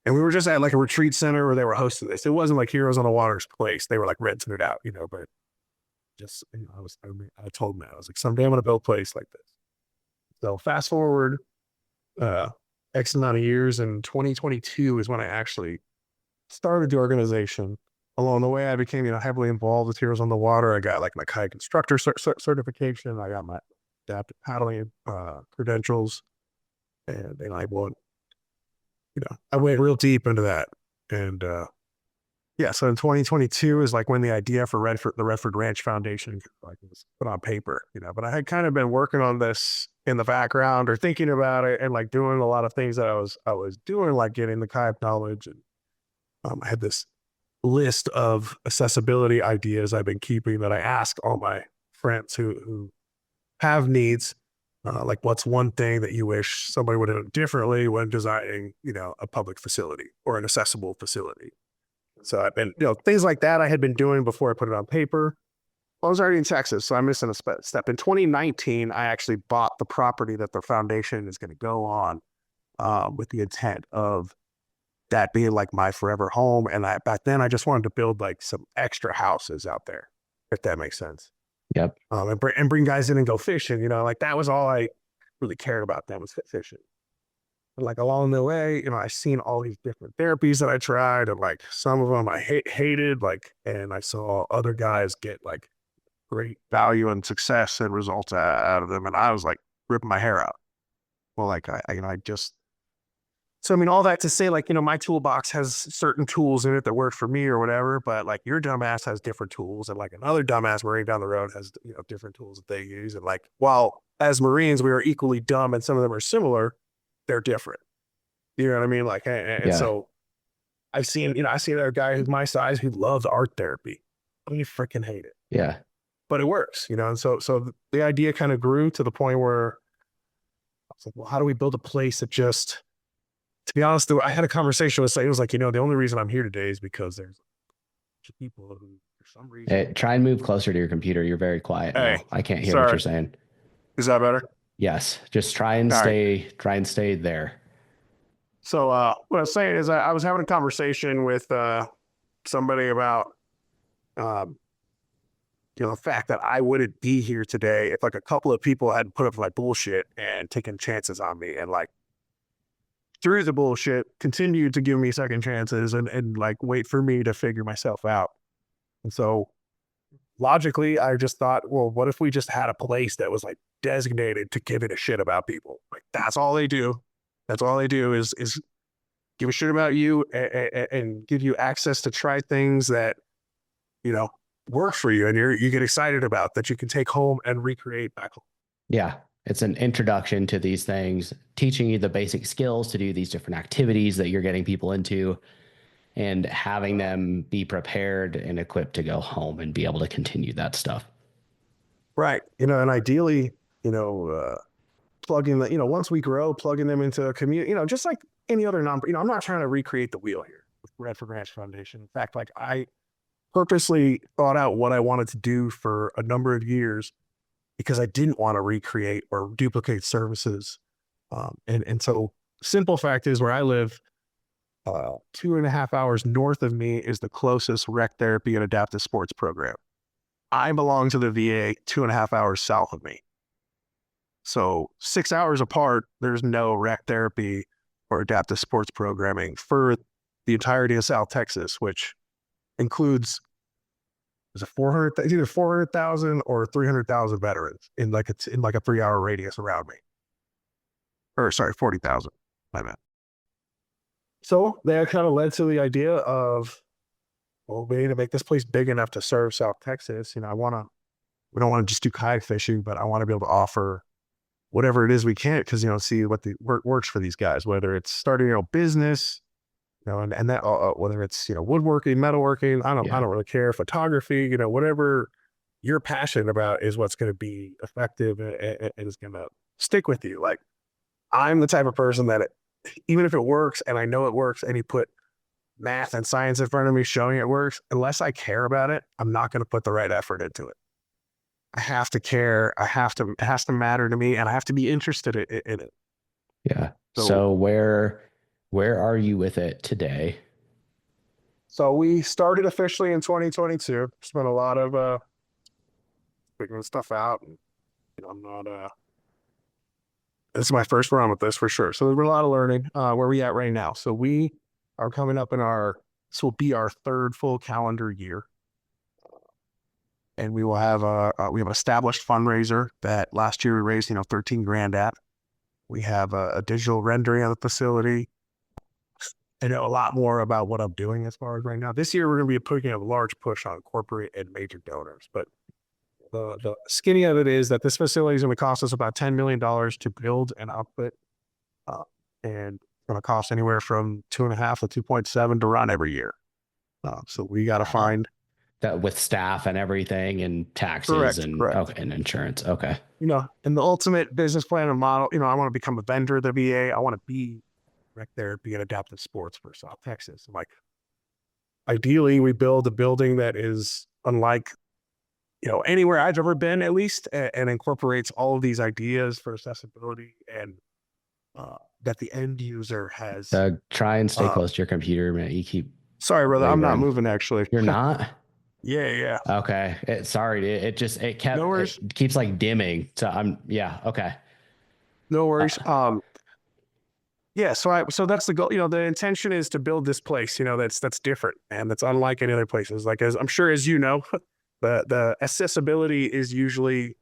And we were just at like a retreat center where they were hosting this. It wasn't like Heroes on the Water's place. They were like renting it out, but just, I told him that. I was like, someday I'm going to build a place like this. So fast forward, uh, X amount of years, and 2022 is when I actually started the organization. Along the way, I became, heavily involved with Heroes on the Water. I got like my kayak instructor certification. I got my adaptive paddling credentials, and then I went real deep into that. And yeah, so in 2022 is like when the idea for the Redford Ranch Foundation like was put on paper. But I had kind of been working on this in the background or thinking about it, and like doing a lot of things that I was doing, like getting the kayak knowledge, and I had this list of accessibility ideas I've been keeping that I ask all my friends who have needs. Like, what's one thing that you wish somebody would have done differently when designing, a public facility or an accessible facility? So I've been, things like that I had been doing before I put it on paper. I was already in Texas, so I'm missing a step. In 2019, I actually bought the property that the foundation is going to go on, with the intent of that being like my forever home. And back then I just wanted to build like some extra houses out there, if that makes sense. Yep. And bring guys in and go fishing, like that was all I really cared about then was fishing. But like along the way, I seen all these different therapies that I tried, and like some of them I hated, like, and I saw other guys get like great value and success and results out of them. And I was like ripping my hair out. Well, like I just, so I mean, all that to say, like, my toolbox has certain tools in it that work for me or whatever, but like your dumbass has different tools, and like another dumbass Marine down the road has, different tools that they use. And like, while as Marines we are equally dumb and some of them are similar, they're different. You know what I mean? Like, and Yeah. so I seen a guy who's my size who loves art therapy. I mean, freaking hate it, Yeah. but it works, And so the idea kind of grew to the point where I was like, well, how do we build a place that just, to be honest, though, I had a conversation with, it was like, the only reason I'm here today is because there's a bunch of people who, for some reason, Try and move closer to your computer. You're very quiet hey, now. I can't hear what sorry, you're saying. is that better? Yes. Just All right. try and stay there. So, what I was saying is, I was having a conversation with somebody about, um, the fact that I wouldn't be here today if like a couple of people hadn't put up my bullshit and taken chances on me, and like through the bullshit continued to give me second chances, and like wait for me to figure myself out. And so logically, I just thought, well, what if we just had a place that was like designated to give it a shit about people? Like that's all they do. That's all they do is give a shit about you, and give you access to try things that, you know, work for you and you get excited about, that you can take home and recreate back home. Yeah. It's an introduction to these things, teaching you the basic skills to do these different activities that you're getting people into, and having them be prepared and equipped to go home and be able to continue that stuff. Right. And ideally, plugging the, once we grow, plugging them into a community, just like any other I'm not trying to recreate the wheel here with Redford Ranch Foundation. In fact, like I purposely thought out what I wanted to do for a number of years because I didn't want to recreate or duplicate services. And so simple fact is, where I live, 2.5 hours north of me is the closest rec therapy and adaptive sports program. I belong to the VA 2.5 hours south of me. So 6 hours apart, there's no rec therapy or adaptive sports programming for the entirety of South Texas, which includes, is it 400, it's either 400,000 or 300,000 veterans in like a 3 hour radius around me. Or sorry, 40,000, I meant. So that kind of led to the idea of, well, we need to make this place big enough to serve South Texas. We don't want to just do kayak fishing, but I want to be able to offer whatever it is we can, because, see what works for these guys, whether it's starting your own business, and that, whether it's, woodworking, metalworking, I Yeah. don't really care, photography, whatever you're passionate about is what's going to be effective and is going to stick with you. Like, I'm the type of person that even if it works and I know it works, and you put math and science in front of me showing it works, unless I care about it, I'm not going to put the right effort into it. I have to care. It has to matter to me, and I have to be interested in it. Yeah. So, So where are you with it today? so we started officially in 2022. Spent a lot of figuring stuff out. And, I'm not this is my first run with this for sure. So there's been a lot of learning. Where we at right now? So we are coming up in this will be our third full calendar year. And we will have we have an established fundraiser that last year we raised, 13 grand at. We have a digital rendering of the facility. I know a lot more about what I'm doing as far as right now. This year, we're going to be putting a large push on corporate and major donors. But the skinny of it is that this facility is going to cost us about $10 million to build and outfit. And it's going to cost anywhere from 2.5 to 2.7 to run every year. So we got to Oh, find that with staff and everything and taxes correct, and correct. okay and insurance. Okay. And the ultimate business plan and model, I want to become a vendor of the VA. I want to be right there, be an adaptive sports for South Texas. Like, ideally, we build a building that is unlike, anywhere I've ever been, at least, and incorporates all of these ideas for accessibility and that the end user has. Doug, try and stay Uh, close to your computer, man. You keep Sorry, brother, I'm not wavering. moving actually. You're not? Yeah, yeah. Okay. Sorry, dude. No It worries. keeps like dimming. So yeah, okay. No worries. Uh, Yeah, so that's the goal. The intention is to build this place, that's different and that's unlike any other places. Like, as I'm sure as you know, the accessibility is usually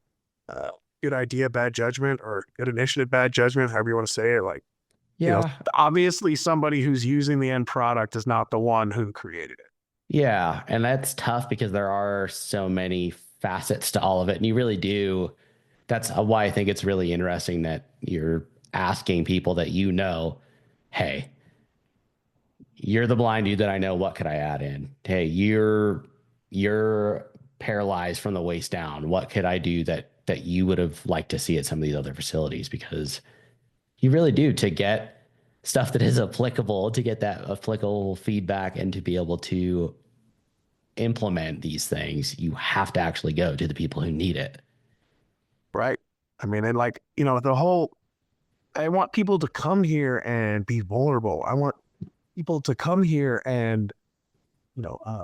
uh, good idea, bad judgment, or good initiative, bad judgment, however you want to say it. Like, yeah. obviously somebody who's using the end product is not the one who created it. Yeah, and that's tough because there are so many facets to all of it, and you really do. That's why I think it's really interesting that you're asking people that hey, you're the blind dude that I know. What could I add in? Hey, you're paralyzed from the waist down. What could I do that you would have liked to see at some of these other facilities? Because you really do to get stuff that is applicable, to get that applicable feedback, and to be able to implement these things, you have to actually go to the people who need it. Right. I mean, and like, I want people to come here and be vulnerable. I want people to come here and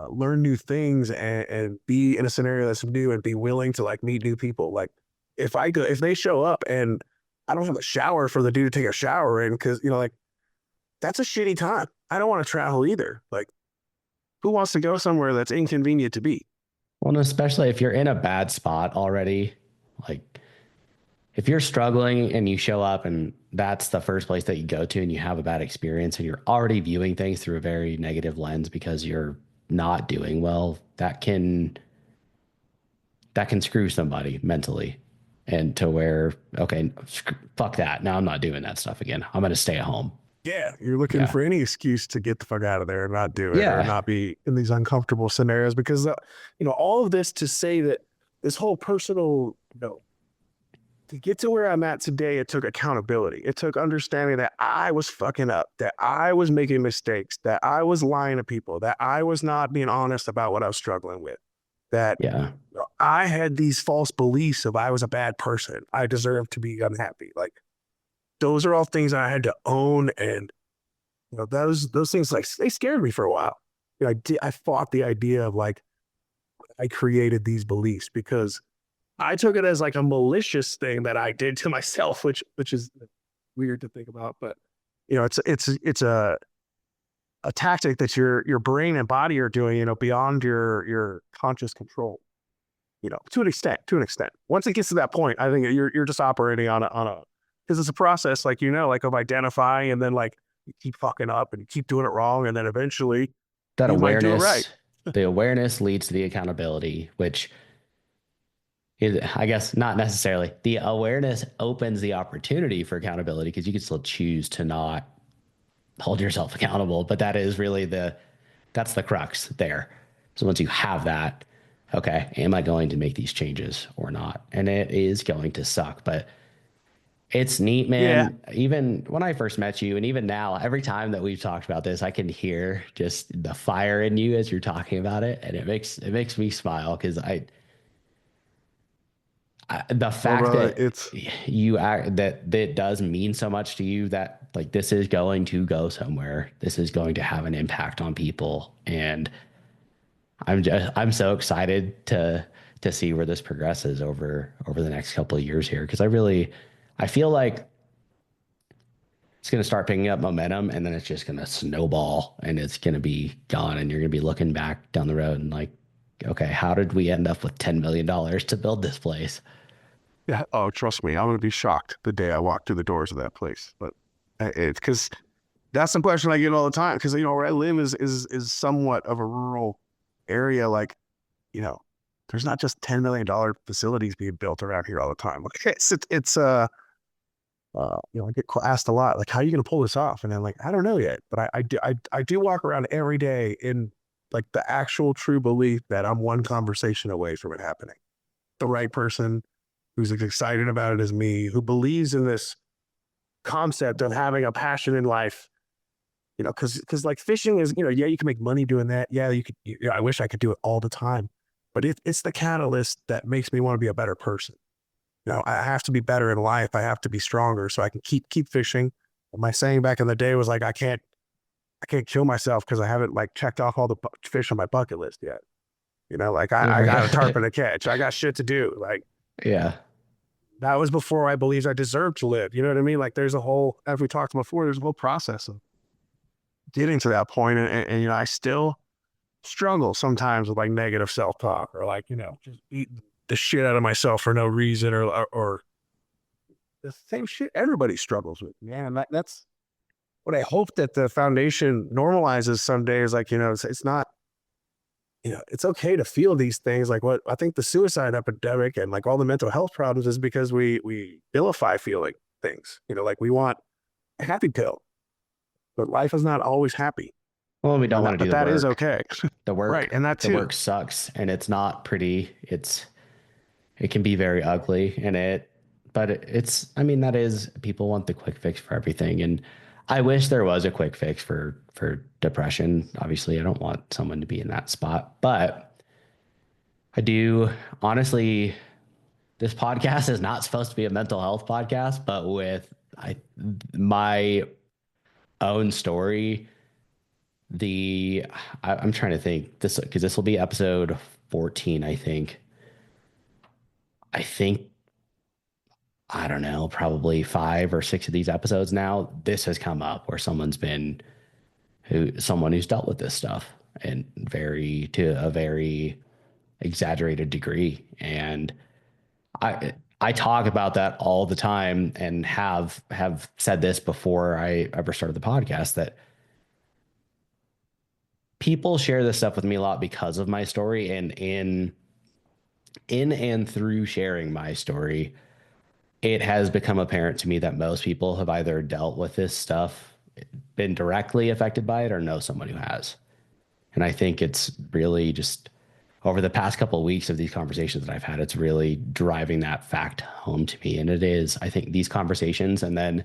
learn new things and be in a scenario that's new and be willing to like meet new people. Like, if they show up and I don't have a shower for the dude to take a shower in, because like, that's a shitty time. I don't want to travel either. Like, who wants to go somewhere that's inconvenient to be? Well, and especially if you're in a bad spot already, like if you're struggling and you show up and that's the first place that you go to and you have a bad experience and you're already viewing things through a very negative lens because you're not doing well, that can screw somebody mentally and to where, okay, fuck that. Now I'm not doing that stuff again. I'm going to stay at home. Yeah, you're looking Yeah. for any excuse to get the fuck out of there and not do it or Yeah. not be in these uncomfortable scenarios, because all of this to say that this whole personal, to get to where I'm at today, it took accountability. It took understanding that I was fucking up, that I was making mistakes, that I was lying to people, that I was not being honest about what I was struggling with, that Yeah. I had these false beliefs of I was a bad person. I deserved to be unhappy. Like, those are all things I had to own. And, those things, like, they scared me for a while. I fought the idea of like, I created these beliefs because I took it as like a malicious thing that I did to myself, which is weird to think about, but it's a tactic that your brain and body are doing, beyond your conscious control, to an extent, Once it gets to that point, I think you're just operating on a, because it's a process, like, like, of identifying, and then like you keep fucking up and you keep doing it wrong. And then eventually That you might do it right. the awareness leads to the accountability, which is, I guess, not necessarily. The awareness opens the opportunity for accountability because you can still choose to not hold yourself accountable, but that's the crux there. So once you have that, okay, am I going to make these changes or not? And it is going to suck, but it's neat, Yeah. man. Even when I first met you, and even now, every time that we've talked about this, I can hear just the fire in you as you're talking about it, and it makes me smile because the Well, fact brother, that you act that it does mean so much to you that like this is going to go somewhere. This is going to have an impact on people, and I'm so excited to see where this progresses over the next couple of years here because I feel like it's going to start picking up momentum and then it's just going to snowball and it's going to be gone and you're going to be looking back down the road and like, okay, how did we end up with $10 million to build this place? yeah. Oh, trust me, I'm gonna be shocked the day I walk through the doors of that place. But it's because that's the question I get all the time. Because where I live is somewhat of a rural area. Like, you know, there's not just $10 million facilities being built around here all the time. Like, I get asked a lot, like, how are you gonna pull this off? And I'm like, I don't know yet, but I do walk around every day in like the actual true belief that I'm one conversation away from it happening. The right person who's as excited about it as me, who believes in this concept of having a passion in life. Because like fishing is, yeah, you can make money doing that. Yeah, you could. I wish I could do it all the time, but it's the catalyst that makes me want to be a better person. I have to be better in life. I have to be stronger so I can keep fishing. My saying back in the day was like, I can't kill myself because I haven't like checked off all the fish on my bucket list yet. Like I got a tarpon to catch. I got shit to do. Like Yeah. that was before I believed I deserved to live. You know what I mean? Like there's a whole, as we talked before, there's a whole process of getting to that point. And I still struggle sometimes with like negative self-talk or like, just eating the shit out of myself for no reason or the same shit everybody struggles with. Man, that's what I hope that the foundation normalizes someday is like, it's not, it's okay to feel these things. Like what I think the suicide epidemic and like all the mental health problems is because we vilify feeling things, like we want a happy pill, but life is not always happy, Well, we don't want to do but the that is work. okay. The Right. work, And that the too. work sucks and it's not pretty. It can be very ugly but I mean, that is, people want the quick fix for everything. And I wish there was a quick fix for depression. Obviously, I don't want someone to be in that spot, but I do honestly, this podcast is not supposed to be a mental health podcast, but with my own story, the I'm trying to think this because this will be episode 14, I think. I think I don't know, probably 5 or 6 of these episodes now, this has come up where someone who's dealt with this stuff and to a very exaggerated degree. And I talk about that all the time and have said this before I ever started the podcast that people share this stuff with me a lot because of my story and in and through sharing my story, it has become apparent to me that most people have either dealt with this stuff, been directly affected by it, or know someone who has. And I think it's really just over the past couple of weeks of these conversations that I've had, it's really driving that fact home to me. And it is, I think, these conversations and then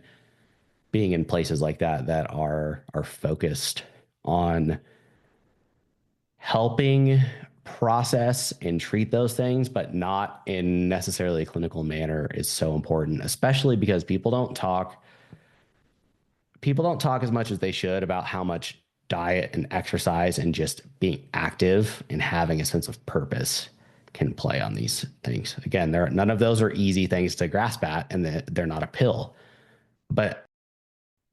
being in places like that are focused on helping process and treat those things, but not in necessarily a clinical manner is so important, especially because people don't talk as much as they should about how much diet and exercise and just being active and having a sense of purpose can play on these things. Again, none of those are easy things to grasp at, and they're not a pill. But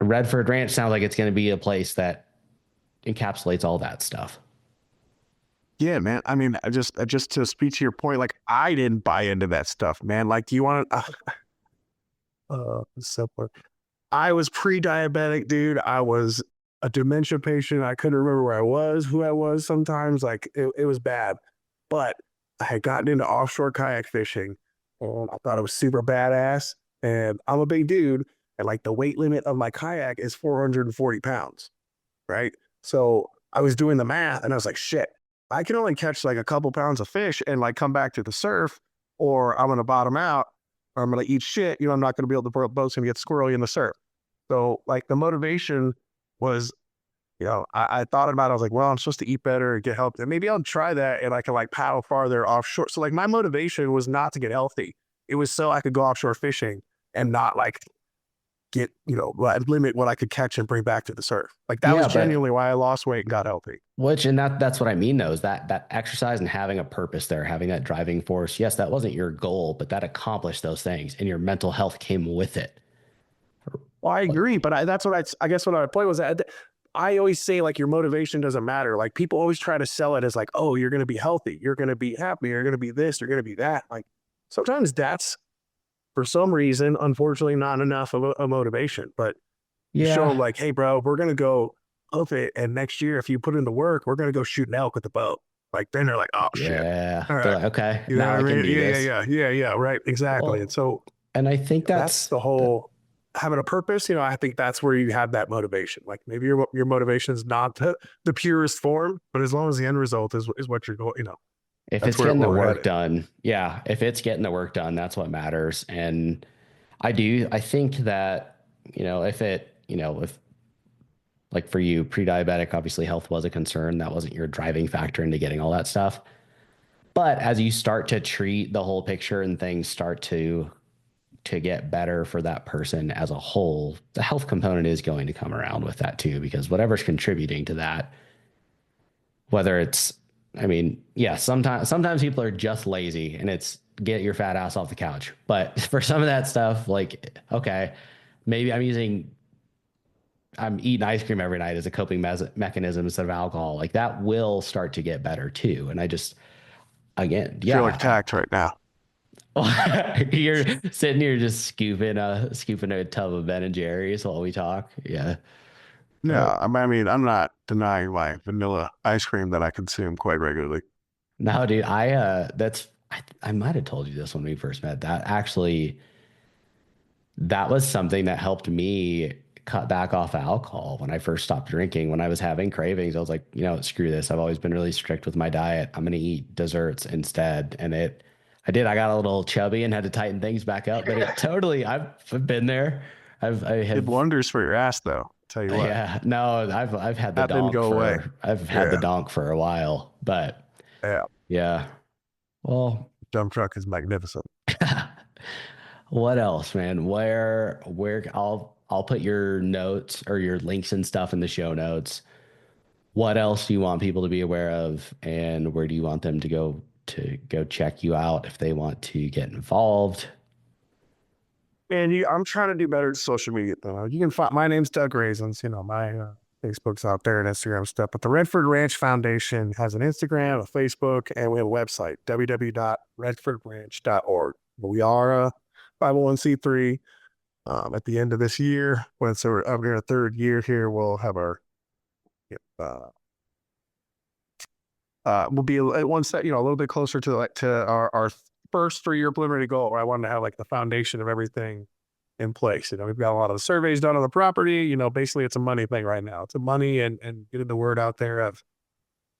Redford Ranch sounds like it's going to be a place that encapsulates all that stuff. Yeah, man. I mean, I just to speak to your point, like I didn't buy into that stuff, man. Like, do you want to, simpler. I was pre-diabetic, dude. I was a dementia patient. I couldn't remember where I was, who I was sometimes. Like it was bad. But I had gotten into offshore kayak fishing and I thought it was super badass. And I'm a big dude. And like the weight limit of my kayak is 440 pounds. Right. So I was doing the math and I was like, shit, I can only catch like a couple pounds of fish and like come back to the surf, or I'm going to bottom out or I'm going to eat shit. I'm not going to be able to boats and get squirrely in the surf. So like the motivation was, I thought about it. I was like, well, I'm supposed to eat better and get healthy. And maybe I'll try that and I can like paddle farther offshore. So like my motivation was not to get healthy. It was so I could go offshore fishing and not like get, limit what I could catch and bring back to the surf. Like that was Yeah, but genuinely why I lost weight and got healthy. and that's what I mean though, is that exercise and having a purpose there, having that driving force. Yes, that wasn't your goal, but that accomplished those things and your mental health came with it. Well, I agree, but that's what I guess what my point was that I always say like your motivation doesn't matter. Like people always try to sell it as like, oh, you're going to be healthy, you're going to be happy, you're going to be this, you're going to be that. Like sometimes that's for some reason, unfortunately, not enough of a motivation. But you show them Yeah. like, hey, bro, we're going to go up it, and next year, if you put in the work, we're going to go shoot an elk with the boat. Like then they're like, oh shit, Yeah. all They're right, like, okay, you know now what I I can mean? do Yeah, yeah, this. yeah, yeah, yeah, right, exactly. And Well, so and I think that's that's the whole having a purpose, I think that's where you have that motivation. Like maybe your motivation is not the purest form, but as long as the end result is what you're going, If that's it's getting where the we're work headed. done, yeah, if it's getting the work done, that's what matters. And I think that, if like for you, pre-diabetic, obviously health was a concern. That wasn't your driving factor into getting all that stuff. But as you start to treat the whole picture and things start to get better for that person as a whole, the health component is going to come around with that too, because whatever's contributing to that, whether it's, I mean, yeah, sometimes people are just lazy and it's get your fat ass off the couch. But for some of that stuff, like, okay, maybe I'm eating ice cream every night as a coping mechanism instead of alcohol. Like that will start to get better too. And I just, again, I feel like yeah, attacked right now. you're sitting here just scooping a tub of Ben and Jerry's while we talk. Yeah. Uh, Yeah, I mean, I'm not denying my vanilla ice cream that I consume quite regularly. no, dude, I might have told you this when we first met. That was something that helped me cut back off alcohol when I first stopped drinking. When I was having cravings, I was like, screw this. I've always been really strict with my diet. I'm going to eat desserts instead. I did. I got a little chubby and had to tighten things back up, but I've been there. I Did have, wonders for your ass, though. Tell you what, yeah, no, I've had that didn't go away. the Yeah, donk for a while, but yeah. yeah. Well, Dump truck is magnificent. what else, man? Where I'll put your notes or your links and stuff in the show notes. What else do you want people to be aware of, and where do you want them to go check you out if they want to get involved? And I'm trying to do better at social media though. You can find my name's Doug Gresenz. My Facebook's out there and Instagram stuff. But the Redford Ranch Foundation has an Instagram, a Facebook, and we have a website, www.redfordranch.org. But we are a 501c3. At the end of this year, so we're up in our third year here, we'll have our uh, we'll be at one step, a little bit closer to our first 3 year preliminary goal where I wanted to have like the foundation of everything in place. We've got a lot of the surveys done on the property. Basically it's a money thing right now. It's a money and getting the word out there. I've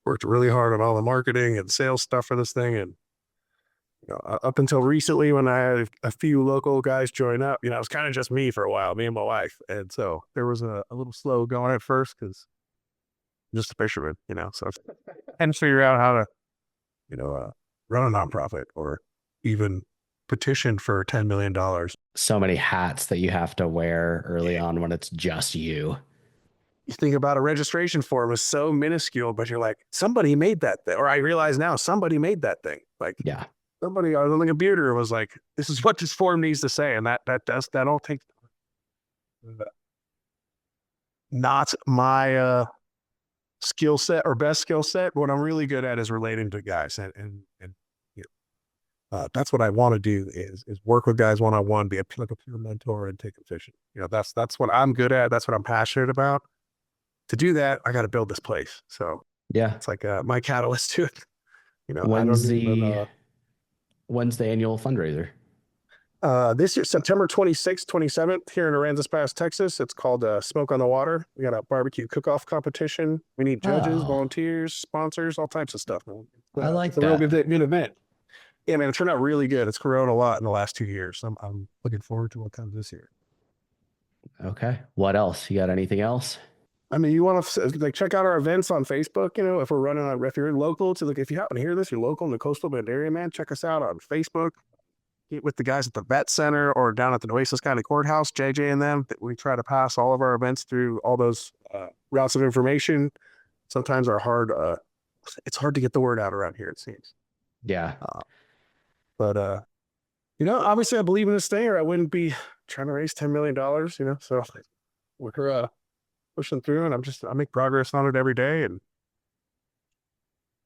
worked really hard on all the marketing and sales stuff for this thing. And, up until recently when I had a few local guys join up, it was kind of just me for a while, me and my wife. And so there was a little slow going at first because I'm just a fisherman, so and figure out how to, run a nonprofit or even petition for $10 million. So many hats that you have to wear early on when it's just you. You think about a registration form is so minuscule, but you're like, somebody made that thing. Or I realize now somebody made that thing. Like Yeah. somebody on the computer was like, this is what this form needs to say. And that all takes not my skill set or best skill set. What I'm really good at is relating to guys and that's what I want to do is work with guys one-on-one, be like a peer mentor and take them fishing. That's what I'm good at. That's what I'm passionate about. To do that, I got to build this place. So Yeah. it's like my catalyst to it. I don't When's even, the when's the annual fundraiser? this year, September 26th, 27th, here in Aransas Pass, Texas. It's called Smoke on the Water. We got a barbecue cook-off competition. We need judges, Oh, volunteers, sponsors, all types of stuff, man. I It's like a real that. good event. Yeah, man, it turned out really good. It's grown a lot in the last 2 years. I'm looking forward to what comes this year. Okay. What else? You got anything else? I mean, you want to like check out our events on Facebook. If we're running on, if you're local to if you happen to hear this, you're local in the coastal Bend area, man, check us out on Facebook. Get with the guys at the vet center or down at the Nueces County Courthouse, JJ and them. We try to pass all of our events through all those routes of information. Sometimes it's hard to get the word out around here, it seems. Yeah. But obviously I believe in this thing or I wouldn't be trying to raise $10 million, so we're pushing through and I make progress on it every day. And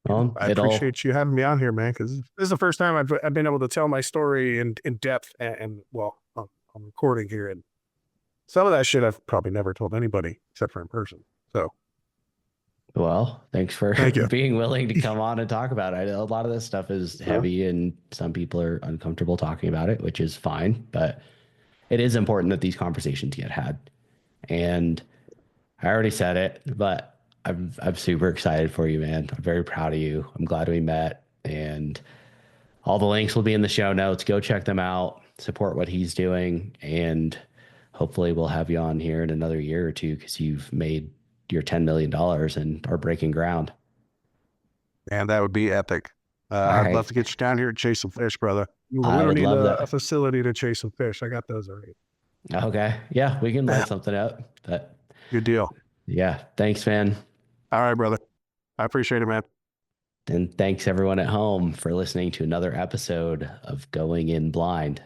I It'll appreciate you having me on here, man, because this is the first time I've been able to tell my story in depth and well, on recording here. And some of that shit I've probably never told anybody except for in person. So Well, thanks for thank you. being willing to come on and talk about it. A lot of this stuff is Yeah. heavy and some people are uncomfortable talking about it, which is fine. But it is important that these conversations get had. And I already said it, but I'm super excited for you, man. I'm very proud of you. I'm glad we met, and all the links will be in the show notes. Go check them out, support what he's doing, and hopefully we'll have you on here in another year or two because you've made your $10 million and are breaking ground. Man, that would be epic. All I'd love right. to get you down here and chase some fish, brother. We I don't would need love a that. facility to chase some fish. I got those already. Okay. Yeah, we can light something up. But Good deal. yeah, thanks, man. All right, brother. I appreciate it, man. And thanks everyone at home for listening to another episode of Going In Blind.